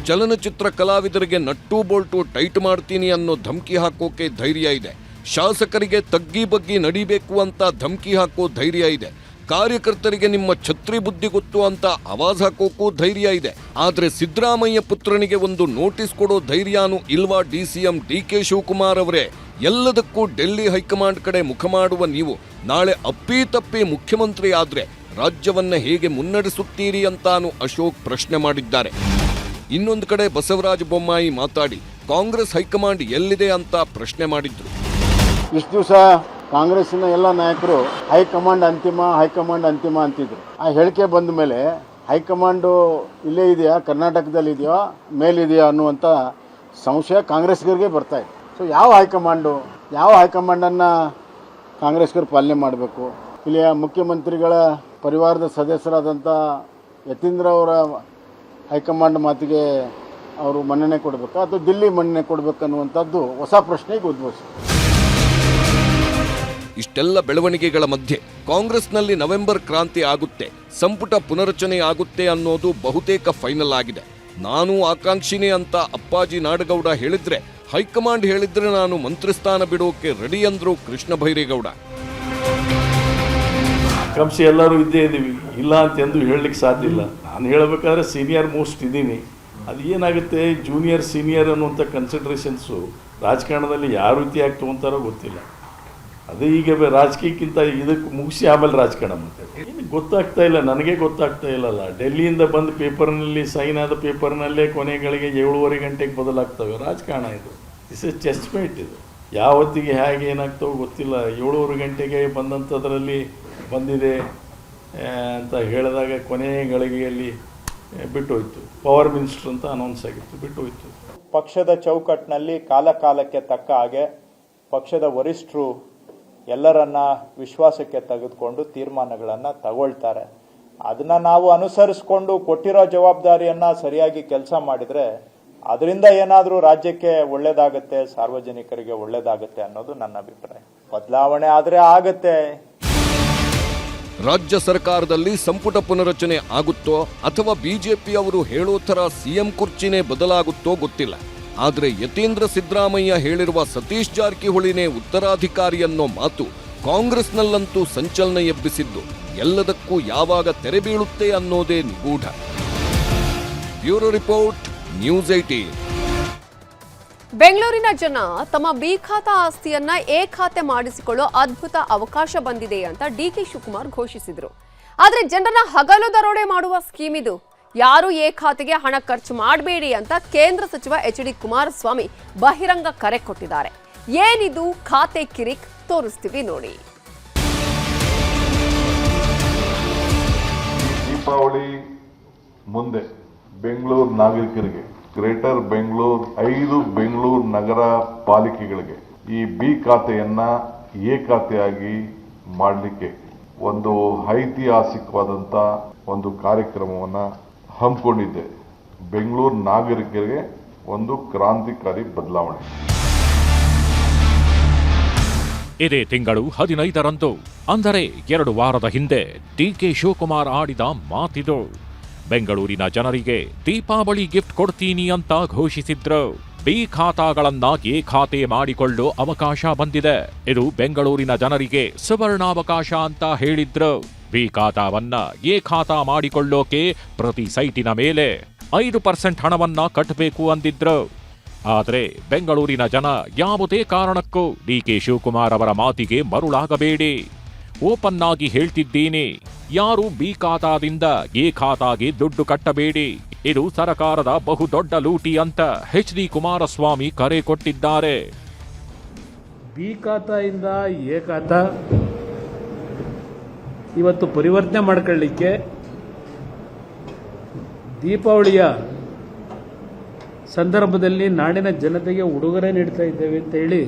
ಚಲನಚಿತ್ರ ಕಲಾವಿದರಿಗೆ ನಟ್ಟು ಬೋಲ್ಟು ಟೈಟ್ ಮಾಡ್ತೀನಿ ಅನ್ನೋ ಧಮಕಿ ಹಾಕೋಕೆ ಧೈರ್ಯ ಇದೆ. ಶಾಸಕರಿಗೆ ತಗ್ಗಿ ಬಗ್ಗಿ ನಡಿಬೇಕು ಅಂತ ಧಮಕಿ ಹಾಕೋ ಧೈರ್ಯ ಇದೆ. ಕಾರ್ಯಕರ್ತರಿಗೆ ನಿಮ್ಮ ಛತ್ರಿ ಬುದ್ಧಿ ಗೊತ್ತು ಅಂತ ಆವಾಜ್ ಹಾಕೋಕ್ಕೂ ಧೈರ್ಯ ಇದೆ. ಆದ್ರೆ ಸಿದ್ದರಾಮಯ್ಯ ಪುತ್ರನಿಗೆ ಒಂದು ನೋಟಿಸ್ ಕೊಡೋ ಧೈರ್ಯನೂ ಇಲ್ವಾ ಡಿಸಿಎಂ ಡಿಕೆ ಶಿವಕುಮಾರ್ ಅವರೇ? ಎಲ್ಲದಕ್ಕೂ ಡೆಲ್ಲಿ ಹೈಕಮಾಂಡ್ ಕಡೆ ಮುಖ ಮಾಡುವ ನೀವು ನಾಳೆ ಅಪ್ಪಿ ಮುಖ್ಯಮಂತ್ರಿ ಆದ್ರೆ ರಾಜ್ಯವನ್ನ ಹೇಗೆ ಮುನ್ನಡೆಸುತ್ತೀರಿ ಅಂತಾನು ಅಶೋಕ್ ಪ್ರಶ್ನೆ ಮಾಡಿದ್ದಾರೆ. ಇನ್ನೊಂದು ಕಡೆ ಬಸವರಾಜ ಬೊಮ್ಮಾಯಿ ಮಾತಾಡಿ ಕಾಂಗ್ರೆಸ್ ಹೈಕಮಾಂಡ್ ಎಲ್ಲಿದೆ ಅಂತ ಪ್ರಶ್ನೆ ಮಾಡಿದ್ರು. ಇಷ್ಟು ದಿವಸ ಕಾಂಗ್ರೆಸ್ಸಿನ ಎಲ್ಲ ನಾಯಕರು ಹೈಕಮಾಂಡ್ ಅಂತಿಮ ಅಂತಿದ್ರು. ಆ ಹೇಳಿಕೆ ಬಂದ ಮೇಲೆ ಹೈಕಮಾಂಡು ಇಲ್ಲೇ ಇದೆಯಾ, ಕರ್ನಾಟಕದಲ್ಲಿ ಇದೆಯಾ, ಮೇಲಿದೆಯಾ ಅನ್ನುವಂಥ ಸಂಶಯ ಕಾಂಗ್ರೆಸ್ಗರಿಗೆ ಬರ್ತಾ ಇದೆ. ಸೊ ಯಾವ ಹೈಕಮಾಂಡನ್ನು ಕಾಂಗ್ರೆಸ್ಗರು ಪಾಲನೆ ಮಾಡಬೇಕು? ಇಲ್ಲಿಯ ಮುಖ್ಯಮಂತ್ರಿಗಳ ಪರಿವಾರದ ಸದಸ್ಯರಾದಂಥ ಯತೀಂದ್ರ ಅವರ ಹೈಕಮಾಂಡ್ ಮಾತಿಗೆ ಅವರು ಮನ್ನಣೆ ಕೊಡಬೇಕಾ ಅಥವಾ ದಿಲ್ಲಿ ಮನ್ನಣೆ ಕೊಡಬೇಕನ್ನುವಂಥದ್ದು ಹೊಸ ಪ್ರಶ್ನೆಗೆ ಉದ್ಭವಿಸಿದೆ. ಇಷ್ಟೆಲ್ಲ ಬೆಳವಣಿಗೆಗಳ ಮಧ್ಯೆ ಕಾಂಗ್ರೆಸ್ನಲ್ಲಿ ನವೆಂಬರ್ ಕ್ರಾಂತಿ ಆಗುತ್ತೆ, ಸಂಪುಟ ಪುನರಚನೆ ಆಗುತ್ತೆ ಅನ್ನೋದು ಬಹುತೇಕ ಫೈನಲ್ ಆಗಿದೆ. ನಾನು ಆಕಾಂಕ್ಷಿನೇ ಅಂತ ಅಪ್ಪಾಜಿ ನಾಡಗೌಡ ಹೇಳಿದ್ರೆ, ಹೈಕಮಾಂಡ್ ಹೇಳಿದ್ರೆ ನಾನು ಮಂತ್ರಿ ಸ್ಥಾನ ಬಿಡೋಕೆ ರೆಡಿ ಅಂದ್ರು ಕೃಷ್ಣ ಬೈರೇಗೌಡ. ಆಕಾಂಕ್ಷಿ ಎಲ್ಲರೂ ಇದ್ದೇ ಇದ್ದೀವಿ, ಇಲ್ಲ ಅಂತೆಂದು ಹೇಳಲಿಕ್ಕೆ ಸಾಧ್ಯ ಇಲ್ಲ. ನಾನು ಹೇಳಬೇಕಾದ್ರೆ ಸೀನಿಯರ್ ಮೋಸ್ಟ್ ಇದ್ದೀನಿ. ಅದು ಏನಾಗುತ್ತೆ, ಜೂನಿಯರ್ ಸೀನಿಯರ್ ಅನ್ನುವಂಥ ಕನ್ಸಿಡ್ರೇಷನ್ಸು ರಾಜಕಾರಣದಲ್ಲಿ ಯಾವ ರೀತಿಯಾಗಿ ತೊಗೊತಾರೋ ಗೊತ್ತಿಲ್ಲ. ಅದೇ ಈಗ ರಾಜಕೀಯಕ್ಕಿಂತ ಇದಕ್ಕೆ ಮುಗಿಸಿ ಆಮೇಲೆ ರಾಜಕಾರಣ ಮತ್ತೆ ಏನು ಗೊತ್ತಾಗ್ತಾ ಇಲ್ಲ, ನನಗೆ ಗೊತ್ತಾಗ್ತಾ ಇಲ್ಲಲ್ಲ. ಡೆಲ್ಲಿಯಿಂದ ಬಂದು ಪೇಪರ್ನಲ್ಲಿ ಸೈನ್ ಆದ ಪೇಪರ್ನಲ್ಲೇ ಕೊನೆಗಳಿಗೆ 7:30 ಗಂಟೆಗೆ ಬದಲಾಗ್ತವೆ. ರಾಜಕಾರಣ ಇದು, ದಿಸ್ ಇಸ್ ಚೆಸ್ಟ್ ಮೇಟ್. ಇದು ಯಾವತ್ತಿಗೆ ಹೇಗೆ ಏನಾಗ್ತವೋ ಗೊತ್ತಿಲ್ಲ. 7:30 ಗಂಟೆಗೆ ಬಂದಂಥದ್ರಲ್ಲಿ ಬಂದಿದೆ ಅಂತ ಹೇಳಿದಾಗ ಕೊನೆಯ ಗಳಿಗೆಯಲ್ಲಿ ಬಿಟ್ಟು ಹೋಯ್ತು. ಪವರ್ ಮಿನಿಸ್ಟರ್ ಅಂತ ಅನೌನ್ಸ್ ಆಗಿತ್ತು, ಬಿಟ್ಟು ಹೋಯ್ತು. ಪಕ್ಷದ ಚೌಕಟ್ಟಿನಲ್ಲಿ ಕಾಲಕ್ಕೆ ತಕ್ಕ ಹಾಗೆ ಪಕ್ಷದ ವರಿಷ್ಠರು ಎಲ್ಲರನ್ನ ವಿಶ್ವಾಸಕ್ಕೆ ತೆಗೆದುಕೊಂಡು ತೀರ್ಮಾನಗಳನ್ನು ತಗೊಳ್ತಾರೆ. ಅದನ್ನ ನಾವು ಅನುಸರಿಸಿಕೊಂಡು ಕೊಟ್ಟಿರೋ ಜವಾಬ್ದಾರಿಯನ್ನ ಸರಿಯಾಗಿ ಕೆಲಸ ಮಾಡಿದ್ರೆ ಅದರಿಂದ ಏನಾದರೂ ರಾಜ್ಯಕ್ಕೆ ಒಳ್ಳೇದಾಗುತ್ತೆ, ಸಾರ್ವಜನಿಕರಿಗೆ ಒಳ್ಳೇದಾಗುತ್ತೆ ಅನ್ನೋದು ನನ್ನ ಅಭಿಪ್ರಾಯ. ಬದಲಾವಣೆ ಆದರೆ ಆಗತ್ತೆ. ರಾಜ್ಯ ಸರ್ಕಾರದಲ್ಲಿ ಸಂಪುಟ ಪುನರಚನೆ ಆಗುತ್ತೋ ಅಥವಾ ಬಿಜೆಪಿ ಅವರು ಹೇಳೋ ಥರ ಸಿಎಂ ಕುರ್ಚಿನೇ ಬದಲಾಗುತ್ತೋ ಗೊತ್ತಿಲ್ಲ. ಆದರೆ ಯತೀಂದ್ರ ಸಿದ್ದರಾಮಯ್ಯ ಹೇಳಿರುವ ಸತೀಶ್ ಜಾರಕಿಹೊಳಿನೇ ಉತ್ತರಾಧಿಕಾರಿ ಅನ್ನೋ ಮಾತು ಕಾಂಗ್ರೆಸ್ನಲ್ಲಂತೂ ಸಂಚಲನ ಎಬ್ಬಿಸಿದ್ದು ಎಲ್ಲದಕ್ಕೂ ಯಾವಾಗ ತೆರೆ ಬೀಳುತ್ತೆ ಅನ್ನೋದೇ ನಿಗೂಢ. Bureau report, news 18. ಬೆಂಗಳೂರಿನ ಜನ ತಮ್ಮ ಬಿ ಖಾತಾ ಆಸ್ತಿಯನ್ನ ಎ ಖಾತೆ ಮಾಡಿಸಿಕೊಳ್ಳೋ ಅದ್ಭುತ ಅವಕಾಶ ಬಂದಿದೆ ಅಂತ ಡಿಕೆ ಶಿವಕುಮಾರ್ ಘೋಷಿಸಿದ್ರು. ಆದ್ರೆ ಜನರನ್ನ ಹಗಲು ದರೋಡೆ ಮಾಡುವ ಸ್ಕೀಮ್ ಇದು. ಯಾರು ಎ ಖಾತೆಗೆ ಹಣ ಖರ್ಚು ಮಾಡಬೇಡಿ ಅಂತ ಕೇಂದ್ರ ಸಚಿವ ಎಚ್.ಡಿ. ಕುಮಾರಸ್ವಾಮಿ ಬಹಿರಂಗ ಕರೆ ಕೊಟ್ಟಿದ್ದಾರೆ. ಏನಿದು ಖಾತೆ ಕಿರಿಕ್, ತೋರಿಸ್ತೀವಿ ನೋಡಿ. ದೀಪಾವಳಿ ಮುಂದೆ ಬೆಂಗಳೂರು ನಾಗರಿಕರಿಗೆ, ಗ್ರೇಟರ್ ಬೆಂಗಳೂರು 5 ಬೆಂಗಳೂರು ನಗರ ಪಾಲಿಕೆಗಳಿಗೆ ಈ ಬಿ ಖಾತೆಯನ್ನ ಎ ಖಾತೆಯಾಗಿ ಮಾಡಲಿಕ್ಕೆ ಒಂದು ಐತಿಹಾಸಿಕವಾದಂಥ ಒಂದು ಕಾರ್ಯಕ್ರಮವನ್ನು ಹಮ್ಮಿಕೊಂಡಿದ್ದೆ. ಬೆಂಗಳೂರು ನಾಗರಿಕರಿಗೆ ಒಂದು ಕ್ರಾಂತಿಕಾರಿ ಬದಲಾವಣೆ. ಇದೇ ತಿಂಗಳು 15ರಂದು ಅಂದರೆ 2 ವಾರದ ಹಿಂದೆ ಡಿಕೆ ಶಿವಕುಮಾರ್ ಆಡಿದ ಮಾತಿದು. ಬೆಂಗಳೂರಿನ ಜನರಿಗೆ ದೀಪಾವಳಿ ಗಿಫ್ಟ್ ಕೊಡ್ತೀನಿ ಅಂತ ಘೋಷಿಸಿದ್ರು. ಬಿ ಖಾತಾಗಳನ್ನ ಎ ಖಾತೆ ಮಾಡಿಕೊಳ್ಳೋ ಅವಕಾಶ ಬಂದಿದೆ. ಇದು ಬೆಂಗಳೂರಿನ ಜನರಿಗೆ ಸುವರ್ಣಾವಕಾಶ ಅಂತ ಹೇಳಿದ್ರು. ಬಿ ಖಾತಾವನ್ನ ಎ ಖಾತಾ ಮಾಡಿಕೊಳ್ಳೋಕೆ ಪ್ರತಿ ಸೈಟಿನ ಮೇಲೆ 5% ಹಣವನ್ನ ಕಟ್ಟಬೇಕು ಅಂದಿದ್ರು. ಆದರೆ ಬೆಂಗಳೂರಿನ ಜನ ಯಾವುದೇ ಕಾರಣಕ್ಕೂ ಡಿಕೆ ಶಿವಕುಮಾರ್ ಅವರ ಮಾತಿಗೆ ಮರುಳಾಗಬೇಡಿ. ಓಪನ್ ಆಗಿ ಹೇಳ್ತಿದ್ದೀನಿ, ಯಾರು ಬಿ ಖಾತಾದಿಂದ ಎ ಖಾತಾಗೆ ದುಡ್ಡು ಕಟ್ಟಬೇಡಿ. ಇದು ಸರ್ಕಾರದ ಬಹುದೊಡ್ಡ ಲೂಟಿ ಅಂತ HD ಕುಮಾರಸ್ವಾಮಿ ಕರೆ ಕೊಟ್ಟಿದ್ದಾರೆ. ಬಿ ಖಾತಾಯಿಂದ ಎ ಖಾತಾ ಇವತ್ತು ಪರಿವರ್ತನೆ ಮಾಡ್ಕೊಳ್ಳಿಕ್ಕೆ ದೀಪಾವಳಿಯ ಸಂದರ್ಭದಲ್ಲಿ ನಾಡಿನ ಜನತೆಗೆ ಉಡುಗೊರೆ ನೀಡ್ತಾ ಇದ್ದೇವೆ ಅಂತ ಹೇಳಿ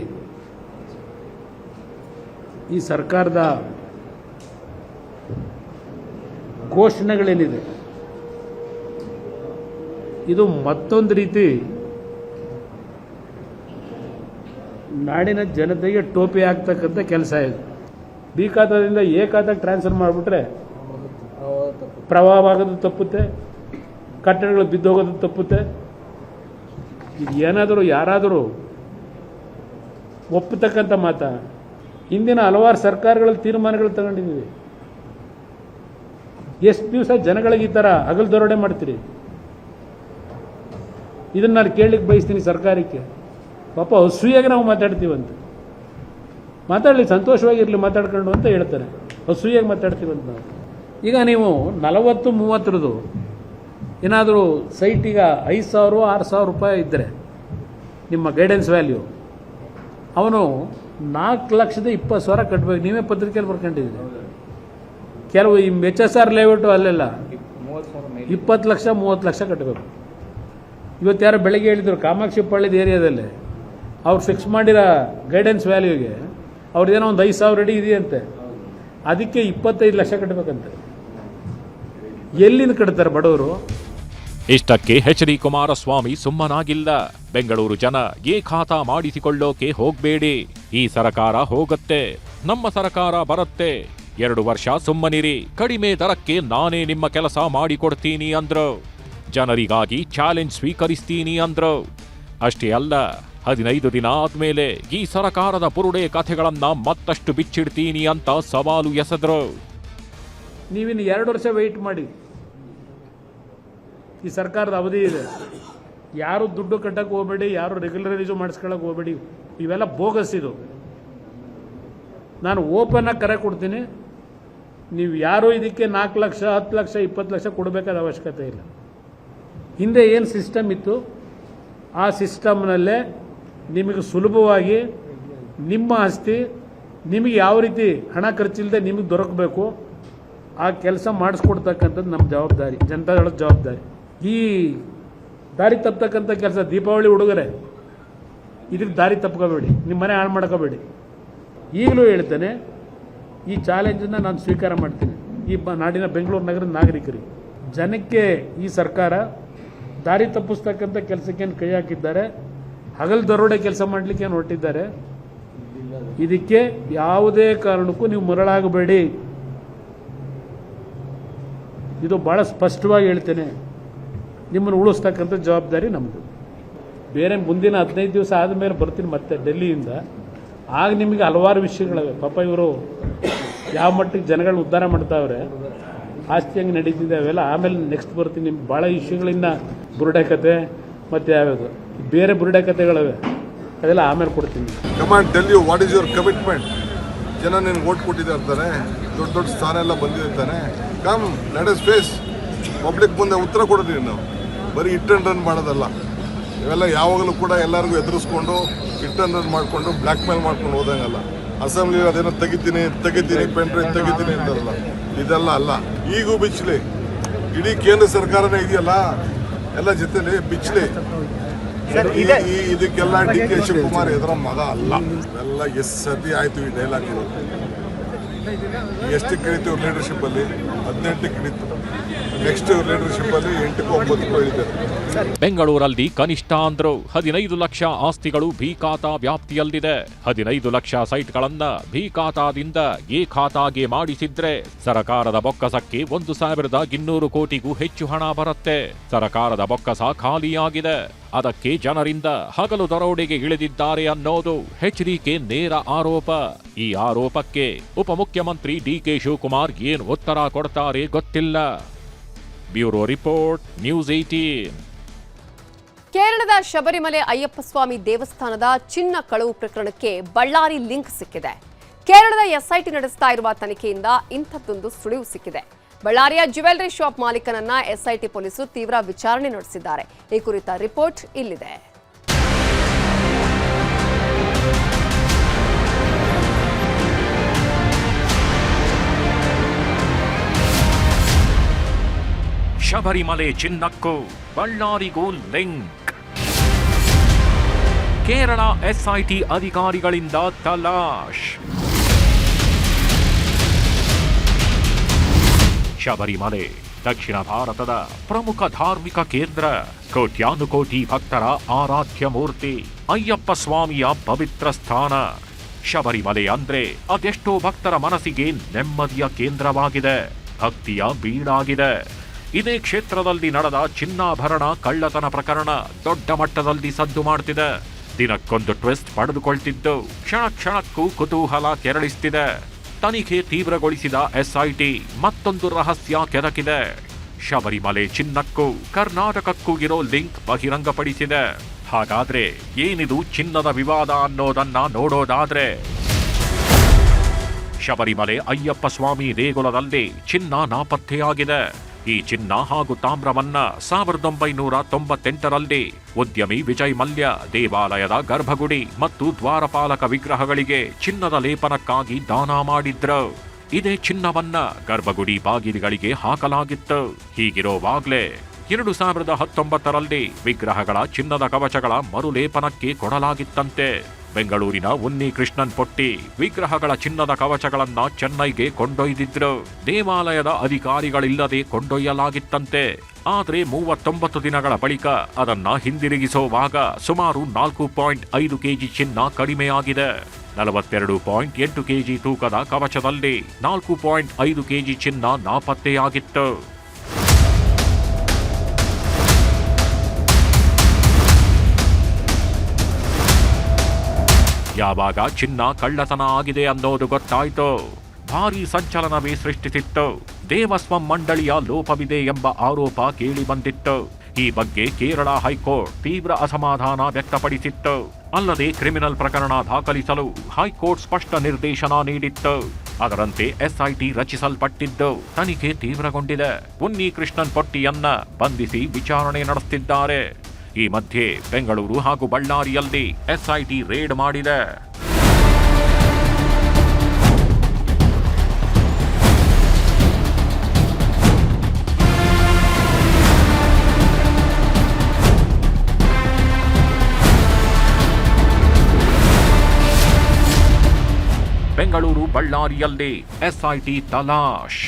ಈ ಸರ್ಕಾರದ ಘೋಷಣೆಗಳೇನಿದೆ ಇದು ಮತ್ತೊಂದು ರೀತಿ ನಾಡಿನ ಜನತೆಗೆ ಟೋಪಿ ಆಗ್ತಕ್ಕಂಥ ಕೆಲಸ ಇದೆ. ಬಿ ಖಾತಾದಿಂದ ಎ ಖಾತಾಗೆ ಟ್ರಾನ್ಸ್ಫರ್ ಮಾಡಿಬಿಟ್ರೆ ಪ್ರವಾಹ ಆಗೋದು ತಪ್ಪುತ್ತೆ, ಕಟ್ಟಡಗಳು ಬಿದ್ದೋಗೋದು ತಪ್ಪುತ್ತೆ. ಇದು ಏನಾದರೂ ಯಾರಾದರೂ ಒಪ್ಪತಕ್ಕಂಥ ಮಾತ? ಹಿಂದಿನ ಹಲವಾರು ಸರ್ಕಾರಗಳಲ್ಲಿ ತೀರ್ಮಾನಗಳು ತಗೊಂಡಿದ್ದೀವಿ. ಎಷ್ಟು ದಿವಸ ಜನಗಳಿಗೆ ಈ ಥರ ಹಗಲು ದರೋಡೆ ಮಾಡ್ತೀರಿ? ಇದನ್ನು ನಾನು ಕೇಳಲಿಕ್ಕೆ ಬಯಸ್ತೀನಿ ಸರ್ಕಾರಕ್ಕೆ. ಪಾಪ ಅಸೂಯಾಗಿ ನಾವು ಮಾತಾಡ್ತೀವಂತ, ಮಾತಾಡಲಿ, ಸಂತೋಷವಾಗಿರಲಿ ಮಾತಾಡ್ಕೊಂಡು ಅಂತ ಹೇಳ್ತಾರೆ. ಅಸೂಯಾಗಿ ಮಾತಾಡ್ತೀವಂತ ನಾವು. ಈಗ ನೀವು 40-30 ಏನಾದರೂ ಸೈಟಿಗ 5,000 6,000 ರೂಪಾಯಿ ಇದ್ದರೆ ನಿಮ್ಮ ಗೈಡೆನ್ಸ್ ವ್ಯಾಲ್ಯೂ, ಅವನು 4,20,000 ಕಟ್ಟಬೇಕು. ನೀವೇ ಪತ್ರಿಕೆಯಲ್ಲಿ ಬರ್ಕೊಂಡಿದ್ದೀರಿ. ಕೆಲವು ಈ HSR ಲೇಔಟು ಅಲ್ಲೆಲ್ಲ 20 ಲಕ್ಷ 30 ಲಕ್ಷ ಕಟ್ಟಬೇಕು. ಇವತ್ತು ಯಾರೋ ಬೆಳಗ್ಗೆ ಹೇಳಿದ್ರು ಕಾಮಾಕ್ಷಿ ಪಳ್ಳಿದ ಏರಿಯಾದಲ್ಲಿ ಅವ್ರು ಫಿಕ್ಸ್ ಮಾಡಿರೋ ಗೈಡೆನ್ಸ್ ವ್ಯಾಲ್ಯೂಗೆ ಅವ್ರದ್ದೇನೋ ಒಂದು 5,000 ಅಡಿ ಇದೆಯಂತೆ, ಅದಕ್ಕೆ 25 ಲಕ್ಷ ಕಟ್ಟಬೇಕಂತೆ. ಎಲ್ಲಿಂದ ಕಟ್ತಾರೆ ಬಡವರು? ಇಷ್ಟಕ್ಕೆ HD ಕುಮಾರಸ್ವಾಮಿ ಸುಮ್ಮನಾಗಿಲ್ಲ. ಬೆಂಗಳೂರು ಜನ ಎ ಖಾತಾ ಮಾಡಿಸಿಕೊಳ್ಳೋಕೆ ಹೋಗ್ಬೇಡಿ. ಈ ಸರ್ಕಾರ ಹೋಗುತ್ತೆ, ನಮ್ಮ ಸರ್ಕಾರ ಬರುತ್ತೆ. 2 ವರ್ಷ ಸುಮ್ಮನಿರಿ, ಕಡಿಮೆ ದರಕ್ಕೆ ನಾನೇ ನಿಮ್ಮ ಕೆಲಸ ಮಾಡಿಕೊಡ್ತೀನಿ ಅಂದ್ರು. ಜನರಿಗಾಗಿ ಚಾಲೆಂಜ್ ಸ್ವೀಕರಿಸ್ತೀನಿ ಅಂದ್ರು. ಅಷ್ಟೇ ಅಲ್ಲ, 15 ದಿನ ಆದ್ಮೇಲೆ ಈ ಸರ್ಕಾರದ ಬುರುಡೆ ಕಥೆಗಳನ್ನ ಮತ್ತಷ್ಟು ಬಿಚ್ಚಿಡ್ತೀನಿ ಅಂತ ಸವಾಲು ಎಸೆದ್ರು. ನೀವಿನ್ನು 2 ವರ್ಷ ವೆಯ್ಟ್ ಮಾಡಿ. ಈ ಸರ್ಕಾರದ ಅವಧಿ ಇದೆ. ಯಾರು ದುಡ್ಡು ಕಟ್ಟಕ್ಕೆ ಹೋಗಬೇಡಿ, ಯಾರು ರೆಗ್ಯುಲರೈಸು ಮಾಡಿಸ್ಕೊಳ್ಳೋಕೆ ಹೋಗಬೇಡಿ. ಇವೆಲ್ಲ ಬೋಗಸ್. ಇದು ನಾನು ಓಪನ್ ಆಗಿ ಕರೆ ಕೊಡ್ತೀನಿ. ನೀವು ಯಾರು ಇದಕ್ಕೆ 4 ಲಕ್ಷ 10 ಲಕ್ಷ 20 ಲಕ್ಷ ಕೊಡಬೇಕಾದ ಅವಶ್ಯಕತೆ ಇಲ್ಲ. ಹಿಂದೆ ಏನು ಸಿಸ್ಟಮ್ ಇತ್ತು ಆ ಸಿಸ್ಟಮ್ನಲ್ಲೇ ನಿಮಗೆ ಸುಲಭವಾಗಿ ನಿಮ್ಮ ಆಸ್ತಿ ನಿಮಗೆ ಯಾವ ರೀತಿ ಹಣ ಖರ್ಚಿಲ್ಲದೆ ನಿಮಗೆ ದೊರಕಬೇಕು ಆ ಕೆಲಸ ಮಾಡಿಸ್ಕೊಡ್ತಕ್ಕಂಥದ್ದು ನಮ್ಮ ಜವಾಬ್ದಾರಿ, ಜನತಾದಳದ ಜವಾಬ್ದಾರಿ. ಈ ದಾರಿ ತಪ್ಪತಕ್ಕಂಥ ಕೆಲಸ, ದೀಪಾವಳಿ ಉಡುಗೊರೆ, ಇದಕ್ಕೆ ದಾರಿ ತಪ್ಕೋಬೇಡಿ, ನಿಮ್ಮ ಮನೆ ಹಾಳು ಮಾಡ್ಕೋಬೇಡಿ. ಈಗಲೂ ಹೇಳ್ತೇನೆ, ಈ ಚಾಲೆಂಜನ್ನು ನಾನು ಸ್ವೀಕಾರ ಮಾಡ್ತೀನಿ. ಈ ನಾಡಿನ ಬೆಂಗಳೂರು ನಗರದ ನಾಗರಿಕರಿಗೆ, ಜನಕ್ಕೆ ಈ ಸರ್ಕಾರ ದಾರಿ ತಪ್ಪಿಸ್ತಕ್ಕಂಥ ಕೆಲಸಕ್ಕೇನು ಕೈ ಹಾಕಿದ್ದಾರೆ, ಹಗಲು ದರೋಡೆ ಕೆಲಸ ಮಾಡಲಿಕ್ಕೆ ಏನು ಹೊರಟಿದ್ದಾರೆ, ಇದಕ್ಕೆ ಯಾವುದೇ ಕಾರಣಕ್ಕೂ ನೀವು ಮರಳಾಗಬೇಡಿ. ಇದು ಭಾಳ ಸ್ಪಷ್ಟವಾಗಿ ಹೇಳ್ತೇನೆ. ನಿಮ್ಮನ್ನು ಉಳಿಸ್ತಕ್ಕಂಥ ಜವಾಬ್ದಾರಿ ನಮ್ಮದು. ಬೇರೆ ಮುಂದಿನ 15 ದಿವಸ ಆದಮೇಲೆ ಬರ್ತೀನಿ ಮತ್ತೆ ಡೆಲ್ಲಿಯಿಂದ. ಆಗ ನಿಮಗೆ ಹಲವಾರು ವಿಷಯಗಳಿವೆ. ಪಾಪ ಇವರು ಯಾವ ಮಟ್ಟಿಗೆ ಜನಗಳು ಉದ್ಧಾರ ಮಾಡ್ತಾವ್ರೆ, ಆಸ್ತಿ ಹೆಂಗೆ ನಡೀತಿದೆ ಅವೆಲ್ಲ ಆಮೇಲೆ ನೆಕ್ಸ್ಟ್ ಬರ್ತೀನಿ. ನಿಮ್ಗೆ ಭಾಳ ವಿಷಯಗಳಿಂದ ಬುರುಡೆ ಕತೆ ಮತ್ತು ಯಾವ್ಯಾವುದು ಬೇರೆ ಬುರುಡೆ ಕತೆಗಳಿವೆ, ಅದೆಲ್ಲ ಆಮೇಲೆ ಕೊಡ್ತೀನಿ. Command tell you what is your commitment. ಜನ ನಿನ್ಗೆ ಓಟ್ ಕೊಟ್ಟಿದ್ದಾರೆ, ದೊಡ್ಡ ದೊಡ್ಡ ಸ್ಥಾನ ಎಲ್ಲ ಬಂದಿರ್ತಾನೆ. Come let us face public ಮುಂದೆ ಉತ್ತರ ಕೊಡ್ತೀವಿ. ನಾವು ಬರೀ ಹಿಟ್ ಅಂಡ್ ರನ್ ಮಾಡೋದಲ್ಲ. ಇವೆಲ್ಲ ಯಾವಾಗಲೂ ಕೂಡ ಎಲ್ಲರಿಗೂ ಎದುರಿಸ್ಕೊಂಡು ಹಿಟ್ ಅಂಡ್ ರನ್ ಮಾಡಿಕೊಂಡು ಬ್ಲ್ಯಾಕ್ ಮೇಲ್ ಮಾಡ್ಕೊಂಡು ಹೋದಂಗಲ್ಲ. ಅಸೆಂಬ್ಲಿ ಅದೇನೋ ತೆಗಿತೀನಿ ಪೆನ್ ಡ್ರೈವ್ ತೆಗಿತೀನಿ ಅಂತಾರಲ್ಲ, ಇದೆಲ್ಲ ಅಲ್ಲ. ಈಗೂ ಬಿಚ್ಚಲಿ ಇಡೀ ಕೇಂದ್ರ ಸರ್ಕಾರನೇ ಇದೆಯಲ್ಲ, ಎಲ್ಲ ಜೊತೆಲಿ ಬಿಚ್ಚಲಿ. ಇದಕ್ಕೆಲ್ಲ DK ಶಿವಕುಮಾರ್ ಎದುರ ಮಗ ಅಲ್ಲ. ಎಲ್ಲ ಎಷ್ಟು ಸತಿ ಆಯ್ತು ಈ ಡೈಲಾಗ್ಗಳು. ಎಷ್ಟು ಕಳೀತು ಲೀಡರ್ಶಿಪ್ ಅಲ್ಲಿ? 18 ಕಳೀತು. ನೆಕ್ಸ್ಟ್ ಲೀಡರ್ಶಿಪ್ ಅಲ್ಲಿ 8ಕ್ಕೂ 9ಕ್ಕೂ ಇಳಿತಾರೆ. ಬೆಂಗಳೂರಲ್ಲಿ ಕನಿಷ್ಠ ಅಂದ್ರು 15 ಲಕ್ಷ ಆಸ್ತಿಗಳು ಬಿ ಖಾತಾ ವ್ಯಾಪ್ತಿಯಲ್ಲಿದೆ. 15 ಲಕ್ಷ ಸೈಟ್ಗಳನ್ನ ಬಿ ಖಾತಾದಿಂದ ಎ ಖಾತಾಗೆ ಮಾಡಿಸಿದ್ರೆ ಸರಕಾರದ ಬೊಕ್ಕಸಕ್ಕೆ 1200 ಕೋಟಿಗೂ ಹೆಚ್ಚು ಹಣ ಬರುತ್ತೆ. ಸರಕಾರದ ಬೊಕ್ಕಸ ಖಾಲಿಯಾಗಿದೆ. ಅದಕ್ಕೆ ಜನರಿಂದ ಹಗಲು ದರೋಡೆಗೆ ಇಳಿದಿದ್ದಾರೆ ಅನ್ನೋದು ಎಚ್ಡಿಕೆ ನೇರ ಆರೋಪ. ಈ ಆರೋಪಕ್ಕೆ ಉಪಮುಖ್ಯಮಂತ್ರಿ DK ಶಿವಕುಮಾರ್ ಏನು ಉತ್ತರ ಕೊಡ್ತಾರೆ ಗೊತ್ತಿಲ್ಲ. Bureau report, news 18. ಕೇರಳದ ಶಬರಿಮಲೆ ಅಯ್ಯಪ್ಪ ಸ್ವಾಮಿ ದೇವಸ್ಥಾನದ ಚಿನ್ನ ಕಳವು ಪ್ರಕರಣಕ್ಕೆ ಬಳ್ಳಾರಿ ಲಿಂಕ್ ಸಿಕ್ಕಿದೆ. ಕೇರಳದ SIT ನಡೆಸ್ತಾ ಇರುವ ತನಿಖೆಯಿಂದ ಇಂಥದ್ದೊಂದು ಸುಳಿವು ಸಿಕ್ಕಿದೆ. ಬಳ್ಳಾರಿಯ ಜ್ಯುವೆಲರಿ ಶಾಪ್ ಮಾಲೀಕನನ್ನ SIT ಪೊಲೀಸರು ತೀವ್ರ ವಿಚಾರಣೆ ನಡೆಸಿದ್ದಾರೆ. ಈ ಕುರಿತ ರಿಪೋರ್ಟ್ ಇಲ್ಲಿದೆ. ಶಬರಿಮಲೆ ಚಿನ್ನಕ್ಕೂ ಬಳ್ಳಾರಿಗೂ ಲಿಂಕ್. ಕೇರಳ SIT ಅಧಿಕಾರಿಗಳಿಂದ ತಲಾಶ್. ಶಬರಿಮಲೆ ದಕ್ಷಿಣ ಭಾರತದ ಪ್ರಮುಖ ಧಾರ್ಮಿಕ ಕೇಂದ್ರ. ಕೋಟ್ಯಾನುಕೋಟಿ ಭಕ್ತರ ಆರಾಧ್ಯ ಮೂರ್ತಿ, ಅಯ್ಯಪ್ಪ ಸ್ವಾಮಿಯ ಪವಿತ್ರ ಸ್ಥಾನ. ಶಬರಿಮಲೆ ಅಂದ್ರೆ ಅದೆಷ್ಟೋ ಭಕ್ತರ ಮನಸ್ಸಿಗೆ ನೆಮ್ಮದಿಯ ಕೇಂದ್ರವಾಗಿದೆ, ಭಕ್ತಿಯ ಬೀಡಾಗಿದೆ. ಇದೇ ಕ್ಷೇತ್ರದಲ್ಲಿ ನಡೆದ ಚಿನ್ನಾಭರಣ ಕಳ್ಳತನ ಪ್ರಕರಣ ದೊಡ್ಡ ಮಟ್ಟದಲ್ಲಿ ಸದ್ದು ಮಾಡ್ತಿದೆ. ದಿನಕ್ಕೊಂದು ಟ್ವಿಸ್ಟ್ ಪಡೆದುಕೊಳ್ತಿದ್ದು ಕ್ಷಣ ಕ್ಷಣಕ್ಕೂ ಕುತೂಹಲ ಕೆರಳಿಸ್ತಿದೆ. ತನಿಖೆ ತೀವ್ರಗೊಳಿಸಿದ SIT ಮತ್ತೊಂದು ರಹಸ್ಯ ಕೆದಕಿದೆ. ಶಬರಿಮಲೆ ಚಿನ್ನಕ್ಕೂ ಕರ್ನಾಟಕಕ್ಕೂ ಇರೋ ಲಿಂಕ್ ಬಹಿರಂಗಪಡಿಸಿದೆ. ಹಾಗಾದ್ರೆ ಏನಿದು ಚಿನ್ನದ ವಿವಾದ ಅನ್ನೋದನ್ನ ನೋಡೋದಾದ್ರೆ, ಶಬರಿಮಲೆ ಅಯ್ಯಪ್ಪ ಸ್ವಾಮಿ ದೇಗುಲದಲ್ಲಿ ಚಿನ್ನ ನಾಪತ್ತೆಯಾಗಿದೆ. ಈ ಚಿನ್ನ ಹಾಗೂ ತಾಮ್ರವನ್ನ 1998ರಲ್ಲಿ ಉದ್ಯಮಿ ವಿಜಯ್ ಮಲ್ಯ ದೇವಾಲಯದ ಗರ್ಭಗುಡಿ ಮತ್ತು ದ್ವಾರಪಾಲಕ ವಿಗ್ರಹಗಳಿಗೆ ಚಿನ್ನದ ಲೇಪನಕ್ಕಾಗಿ ದಾನ ಮಾಡಿದ್ರು. ಇದೇ ಚಿನ್ನವನ್ನ ಗರ್ಭಗುಡಿ ಬಾಗಿಲಿಗಳಿಗೆ ಹಾಕಲಾಗಿತ್ತು. ಹೀಗಿರೋವಾಗ್ಲೇ 2019ರಲ್ಲಿ ವಿಗ್ರಹಗಳ ಚಿನ್ನದ ಕವಚಗಳ ಮರುಲೇಪನಕ್ಕೆ ಕೊಡಲಾಗಿತ್ತಂತೆ. ಬೆಂಗಳೂರಿನ ಉನ್ನಿ ಕೃಷ್ಣನ್ ಪೊಟ್ಟಿ ವಿಗ್ರಹಗಳ ಚಿನ್ನದ ಕವಚಗಳನ್ನ ಚೆನ್ನೈಗೆ ಕೊಂಡೊಯ್ದಿದ್ರು. ದೇವಾಲಯದ ಅಧಿಕಾರಿಗಳಿಲ್ಲದೆ ಕೊಂಡೊಯ್ಯಲಾಗಿತ್ತಂತೆ. ಆದ್ರೆ 39 ದಿನಗಳ ಬಳಿಕ ಅದನ್ನ ಹಿಂದಿರುಗಿಸುವಾಗ ಸುಮಾರು 4.5 ಕೆಜಿ ಚಿನ್ನ ಕಡಿಮೆಯಾಗಿದೆ. 42.8 ಕೆಜಿ ತೂಕದ ಕವಚದಲ್ಲಿ 4.5 ಕೆಜಿ ಚಿನ್ನ ನಾಪತ್ತೆಯಾಗಿತ್ತು. ಯಾವಾಗ ಚಿನ್ನ ಕಳ್ಳತನ ಆಗಿದೆ ಅನ್ನೋದು ಗೊತ್ತಾಯ್ತು, ಭಾರೀ ಸಂಚಲನವೇ ಸೃಷ್ಟಿಸಿತ್ತು. ದೇವಸ್ವಂ ಮಂಡಳಿಯ ಲೋಪವಿದೆ ಎಂಬ ಆರೋಪ ಕೇಳಿ ಬಂದಿತ್ತು. ಈ ಬಗ್ಗೆ ಕೇರಳ ಹೈಕೋರ್ಟ್ ತೀವ್ರ ಅಸಮಾಧಾನ ವ್ಯಕ್ತಪಡಿಸಿತ್ತು. ಅಲ್ಲದೆ ಕ್ರಿಮಿನಲ್ ಪ್ರಕರಣ ದಾಖಲಿಸಲು ಹೈಕೋರ್ಟ್ ಸ್ಪಷ್ಟ ನಿರ್ದೇಶನ ನೀಡಿತ್ತು. ಅದರಂತೆ SIT ರಚಿಸಲ್ಪಟ್ಟಿದ್ದು ತನಿಖೆ ತೀವ್ರಗೊಂಡಿದೆ. ಉನ್ನಿ ಕೃಷ್ಣನ್ ಪೊಟ್ಟಿಯನ್ನ ಬಂಧಿಸಿ ವಿಚಾರಣೆ ನಡೆಸುತ್ತಿದ್ದಾರೆ. ಈ ಮಧ್ಯೆ ಬೆಂಗಳೂರು ಹಾಗೂ ಬಳ್ಳಾರಿಯಲ್ಲಿ SIT ರೇಡ್ ಮಾಡಿದೆ. ಬೆಂಗಳೂರು ಬಳ್ಳಾರಿಯಲ್ಲಿ SIT ತಲಾಶ್.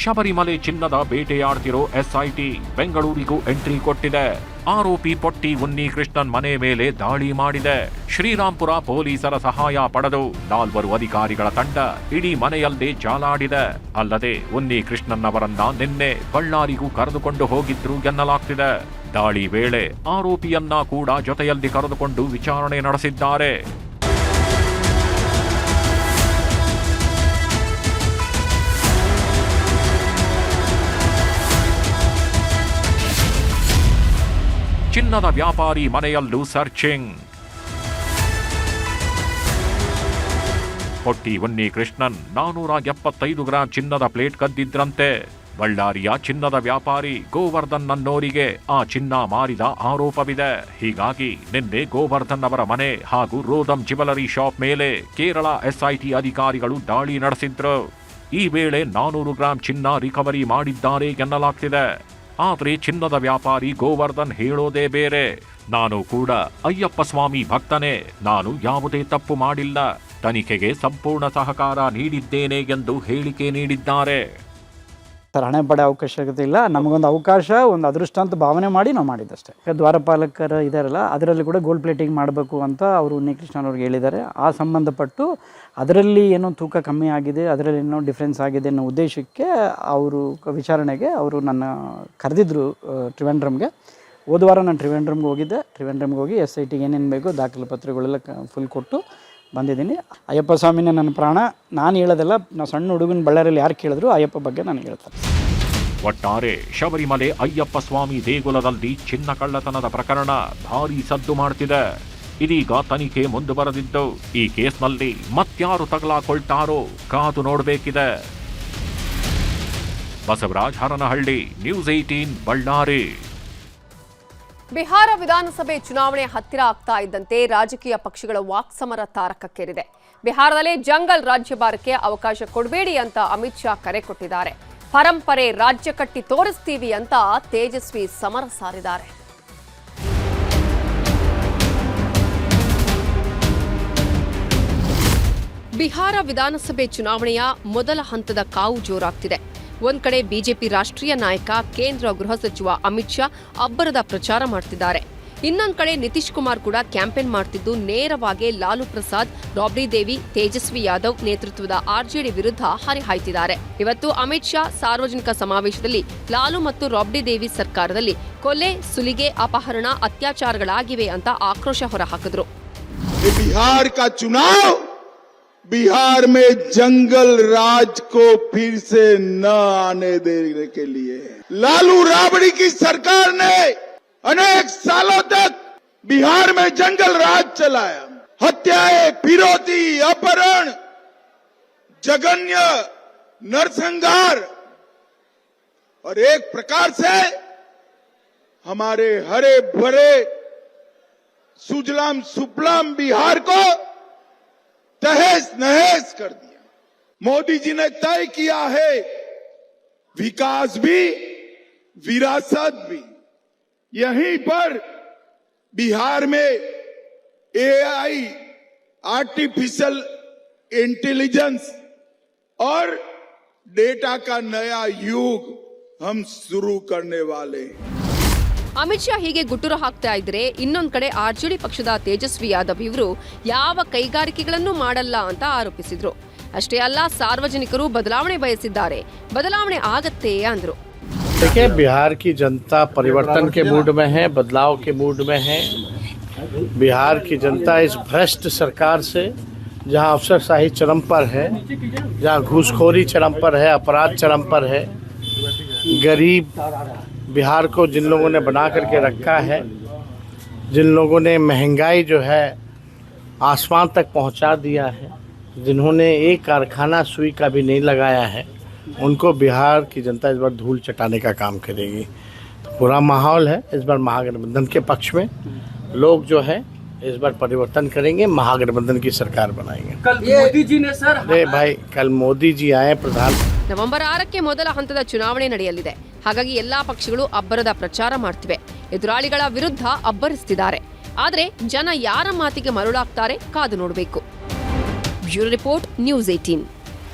ಶಬರಿಮಲೆ ಚಿನ್ನದ ಬೇಟೆಯಾಡ್ತಿರೋ SIT ಬೆಂಗಳೂರಿಗೂ ಎಂಟ್ರಿ ಕೊಟ್ಟಿದೆ. ಆರೋಪಿ ಪೊಟ್ಟಿ ಉನ್ನಿ ಕೃಷ್ಣನ್ ಮನೆ ಮೇಲೆ ದಾಳಿ ಮಾಡಿದೆ. ಶ್ರೀರಾಂಪುರ ಪೊಲೀಸರ ಸಹಾಯ ಪಡೆದು 4 ಅಧಿಕಾರಿಗಳ ತಂಡ ಇಡೀ ಮನೆಯಲ್ಲೇ ಜಾಲಾಡಿದೆ. ಅಲ್ಲದೆ ಉನ್ನಿ ಕೃಷ್ಣನ್ ಅವರನ್ನ ನಿನ್ನೆ ಬಳ್ಳಾರಿಗೂ ಕರೆದುಕೊಂಡು ಹೋಗಿದ್ರು ಎನ್ನಲಾಗ್ತಿದೆ. ದಾಳಿ ವೇಳೆ ಆರೋಪಿಯನ್ನ ಕೂಡ ಜೊತೆಯಲ್ಲಿ ಕರೆದುಕೊಂಡು ವಿಚಾರಣೆ ನಡೆಸಿದ್ದಾರೆ. ಚಿನ್ನದ ವ್ಯಾಪಾರಿ ಮನೆಯಲ್ಲೂ ಸರ್ಚಿಂಗ್. ಪೊಟ್ಟಿ ಉನ್ನಿ ಕೃಷ್ಣನ್ 475 ಗ್ರಾಂ ಚಿನ್ನದ ಪ್ಲೇಟ್ ಕದ್ದಿದ್ರಂತೆ. ಬಳ್ಳಾರಿಯ ಚಿನ್ನದ ವ್ಯಾಪಾರಿ ಗೋವರ್ಧನ್ ಅನ್ನೋರಿಗೆ ಆ ಚಿನ್ನ ಮಾರಿದ ಆರೋಪವಿದೆ. ಹೀಗಾಗಿ ನಿನ್ನೆ ಗೋವರ್ಧನ್ ಅವರ ಮನೆ ಹಾಗೂ ರೋದಮ್ ಜ್ಯುವೆಲರಿ ಶಾಪ್ ಮೇಲೆ ಕೇರಳ ಎಸ್ಐಟಿ ಅಧಿಕಾರಿಗಳು ದಾಳಿ ನಡೆಸಿದ್ರು. ಈ ವೇಳೆ 400 ಗ್ರಾಂ ಚಿನ್ನ ರಿಕವರಿ ಮಾಡಿದ್ದಾರೆ ಎನ್ನಲಾಗ್ತಿದೆ. ಆದರೆ ಚಿನ್ನದ ವ್ಯಾಪಾರಿ ಗೋವರ್ಧನ್ ಹೇಳೋದೇ ಬೇರೆ. ನಾನು ಕೂಡ ಅಯ್ಯಪ್ಪ ಸ್ವಾಮಿ ಭಕ್ತನೇ, ನಾನು ಯಾವುದೇ ತಪ್ಪು ಮಾಡಿಲ್ಲ, ತನಿಖೆಗೆ ಸಂಪೂರ್ಣ ಸಹಕಾರ ನೀಡಿದ್ದೇನೆ ಎಂದು ಹೇಳಿಕೆ ನೀಡಿದ್ದಾರೆ. ಸರ್, ಹಣೆ ಪಡೆ ಅವಶ್ಯಕತೆ ಇಲ್ಲ, ನಮಗೊಂದು ಅವಕಾಶ, ಒಂದು ಅದೃಷ್ಟ ಅಂತ ಭಾವನೆ ಮಾಡಿ ನಾವು ಮಾಡಿದ್ದಷ್ಟೇ. ದ್ವಾರಪಾಲಕರು ಇದಾರಲ್ಲ, ಅದರಲ್ಲಿ ಕೂಡ ಗೋಲ್ಡ್ ಪ್ಲೇಟಿಂಗ್ ಮಾಡಬೇಕು ಅಂತ ಅವರು ಉನ್ನಿಕೃಷ್ಣನವ್ರಿಗೆ ಹೇಳಿದ್ದಾರೆ. ಆ ಸಂಬಂಧಪಟ್ಟು ಅದರಲ್ಲಿ ಏನೋ ತೂಕ ಕಮ್ಮಿ ಆಗಿದೆ, ಅದರಲ್ಲಿ ಏನೋ ಡಿಫ್ರೆನ್ಸ್ ಆಗಿದೆ ಅನ್ನೋ ಉದ್ದೇಶಕ್ಕೆ ಅವರು ವಿಚಾರಣೆಗೆ ಅವರು ನನ್ನ ಕರೆದಿದ್ದರು ಟ್ರಿವೆಂಡ್ರಮ್ಗೆ. ಹೋದ ವಾರ ನಾನು ಟ್ರಿವೆಂಡ್ರಮ್ಗೆ ಹೋಗಿದ್ದೆ. ಟ್ರಿವೆಂಡ್ರಮ್ಗೆ ಹೋಗಿ SITಗೆ ಏನೇನು ಬೇಕೋ ದಾಖಲೆ ಪತ್ರಗಳೆಲ್ಲ ಫುಲ್ ಕೊಟ್ಟು ಬಂದಿದ್ದೀನಿ. ಅಯ್ಯಪ್ಪ ಸ್ವಾಮಿನೇ ನನ್ನ ಪ್ರಾಣ, ನಾನು ಹೇಳೋದಲ್ಲ. ನಾವು ಸಣ್ಣ ಹುಡುಗನ ಬಳ್ಳಾರಿಯಲ್ಲಿ ಯಾರು ಕೇಳಿದ್ರು ಅಯ್ಯಪ್ಪ ಬಗ್ಗೆ ನನಗೆ ಹೇಳ್ತಾರೆ. ಒಟ್ಟಾರೆ ಶಬರಿಮಲೆ ಅಯ್ಯಪ್ಪ ಸ್ವಾಮಿ ದೇಗುಲದಲ್ಲಿ ಚಿನ್ನ ಕಳ್ಳತನದ ಪ್ರಕರಣ ಭಾರೀ ಸದ್ದು ಮಾಡ್ತಿದೆ. ಇದೀಗ ತನಿಖೆ ಮುಂದುವರೆದಿದ್ದು, ಈ ಕೇಸ್ನಲ್ಲಿ ಮತ್ಯಾರು ತಗಲಾಕೊಳ್ತಾರೋ ಕಾದು ನೋಡಬೇಕಿದೆ. ಬಸವರಾಜ್ ಹರನಹಳ್ಳಿ, ನ್ಯೂಸ್ 18 ಬಳ್ಳಾರಿ. ಬಿಹಾರ ವಿಧಾನಸಭೆ ಚುನಾವಣೆ ಹತ್ತಿರ ಆಗ್ತಾ ಇದ್ದಂತೆ ರಾಜಕೀಯ ಪಕ್ಷಗಳ ವಾಕ್ಸಮರ ತಾರಕಕ್ಕೇರಿದೆ. ಬಿಹಾರದಲ್ಲಿ ಜಂಗಲ್ ರಾಜ್ಯಭಾರಕ್ಕೆ ಅವಕಾಶ ಕೊಡಬೇಡಿ ಅಂತ ಅಮಿತ್ ಶಾ ಕರೆ ಕೊಟ್ಟಿದ್ದಾರೆ. ಪರಂಪರೆ ರಾಜ್ಯ ಕಟ್ಟಿ ತೋರಿಸ್ತೀವಿ ಅಂತ ತೇಜಸ್ವಿ ಸಮರ ಸಾರಿದ್ದಾರೆ. ಬಿಹಾರ ವಿಧಾನಸಭೆ ಚುನಾವಣೆಯ ಮೊದಲ ಹಂತದ ಕಾವು ಜೋರಾಗ್ತಿದೆ. ಒಂದ್ ಕಡೆ ಬಿಜೆಪಿ ರಾಷ್ಟ್ರೀಯ ನಾಯಕ ಕೇಂದ್ರ ಗೃಹ ಸಚಿವ ಅಮಿತ್ ಶಾ ಅಬ್ಬರದ ಪ್ರಚಾರ ಮಾಡ್ತಿದ್ದಾರೆ. ಇನ್ನೊಂದ್ ಕಡೆ ನಿತೀಶ್ ಕುಮಾರ್ ಕೂಡ ಕ್ಯಾಂಪೇನ್ ಮಾಡ್ತಿದ್ದು ನೇರವಾಗಿ ಲಾಲು ಪ್ರಸಾದ್, ರಾಬ್ಡಿ ದೇವಿ, ತೇಜಸ್ವಿ ಯಾದವ್ ನೇತೃತ್ವದ RJD ವಿರುದ್ಧ ಹರಿಹಾಯ್ತಿದ್ದಾರೆ. ಇವತ್ತು ಅಮಿತ್ ಶಾ ಸಾರ್ವಜನಿಕ ಸಮಾವೇಶದಲ್ಲಿ ಲಾಲು ಮತ್ತು ರಾಬ್ಡಿ ದೇವಿ ಸರ್ಕಾರದಲ್ಲಿ ಕೊಲೆ, ಸುಲಿಗೆ, ಅಪಹರಣ, ಅತ್ಯಾಚಾರಗಳಾಗಿವೆ ಅಂತ ಆಕ್ರೋಶ ಹೊರಹಾಕಿದ್ರು. बिहार में जंगल राज को फिर से न आने देने के लिए लालू राबड़ी की सरकार ने अनेक सालों तक बिहार में जंगल राज चलाया. हत्याएं, फिरौती, अपहरण, जघन्य नरसंहार और एक प्रकार से हमारे हरे भरे सुजलाम सुफलाम बिहार को तहस नहस कर दिया. मोदी जी ने तय किया है विकास भी विरासत भी. यहीं पर बिहार में AI, आर्टिफिशियल इंटेलिजेंस और डेटा का नया युग हम शुरू करने वाले हैं. ಅಮಿತ್ ಶಾ ಹೀಗೆ ಗುಟ್ಟುರ ಹಾಕ್ತಾ ಇದ್ರೆ, ಇನ್ನೊಂದ್ ಕಡೆ RJD ಪಕ್ಷದ ತೇಜಸ್ವಿ ಯಾದವ್ ಇವರು ಯಾವ ಕೈಗಾರಿಕೆಗಳನ್ನು ಮಾಡಲ್ಲ ಅಂತ ಆರೋಪಿಸಿದ್ರು. ಅಷ್ಟೇ ಅಲ್ಲ, ಸಾರ್ವಜನಿಕರು ಬದಲಾವಣೆ ಬಯಸಿದ್ದಾರೆ, ಬದಲಾವಣೆ ಆಗತ್ತೆ ಅಂದ್ರು. देखिए, बिहार की जनता परिवर्तन के मूड में है, बदलाव के मूड में है. बिहार की जनता इस भ्रष्ट सरकार से, जहां अफसरशाही चरम पर है, जहां घूसखोरी चरम पर है, अपराध चरम पर है, गरीब बिहार को जिन लोगों ने बना करके रखा है, जिन लोगों ने महंगाई जो है आसमान तक पहुंचा दिया है, जिन्होंने एक कारखाना सुई का भी नहीं लगाया है, उनको बिहार की जनता इस बार धूल चटाने का काम करेगी. तो पूरा माहौल है इस बार महागठबंधन के पक्ष में. लोग जो है इस बार परिवर्तन करेंगे, महागठबंधन की सरकार बनाएंगे. कल मोदी जी ने सर, अरे भाई, कल मोदी जी आए प्रधान. ನವೆಂಬರ್ 6ಕ್ಕೆ ಮೊದಲ ಹಂತದ ಚುನಾವಣೆ ನಡೆಯಲಿದೆ. ಹಾಗಾಗಿ ಎಲ್ಲಾ ಪಕ್ಷಗಳು ಅಬ್ಬರದ ಪ್ರಚಾರ ಮಾಡ್ತಿವೆ, ಎದುರಾಳಿಗಳ ವಿರುದ್ಧ ಅಬ್ಬರಿಸ್ತಿದ್ದಾರೆ. ಆದ್ರೆ ಜನ ಯಾರ ಮಾತಿಗೆ ಮರುಳಾಗ್ತಾರೆ ಕಾದು ನೋಡಬೇಕು. Bureau report, news 18.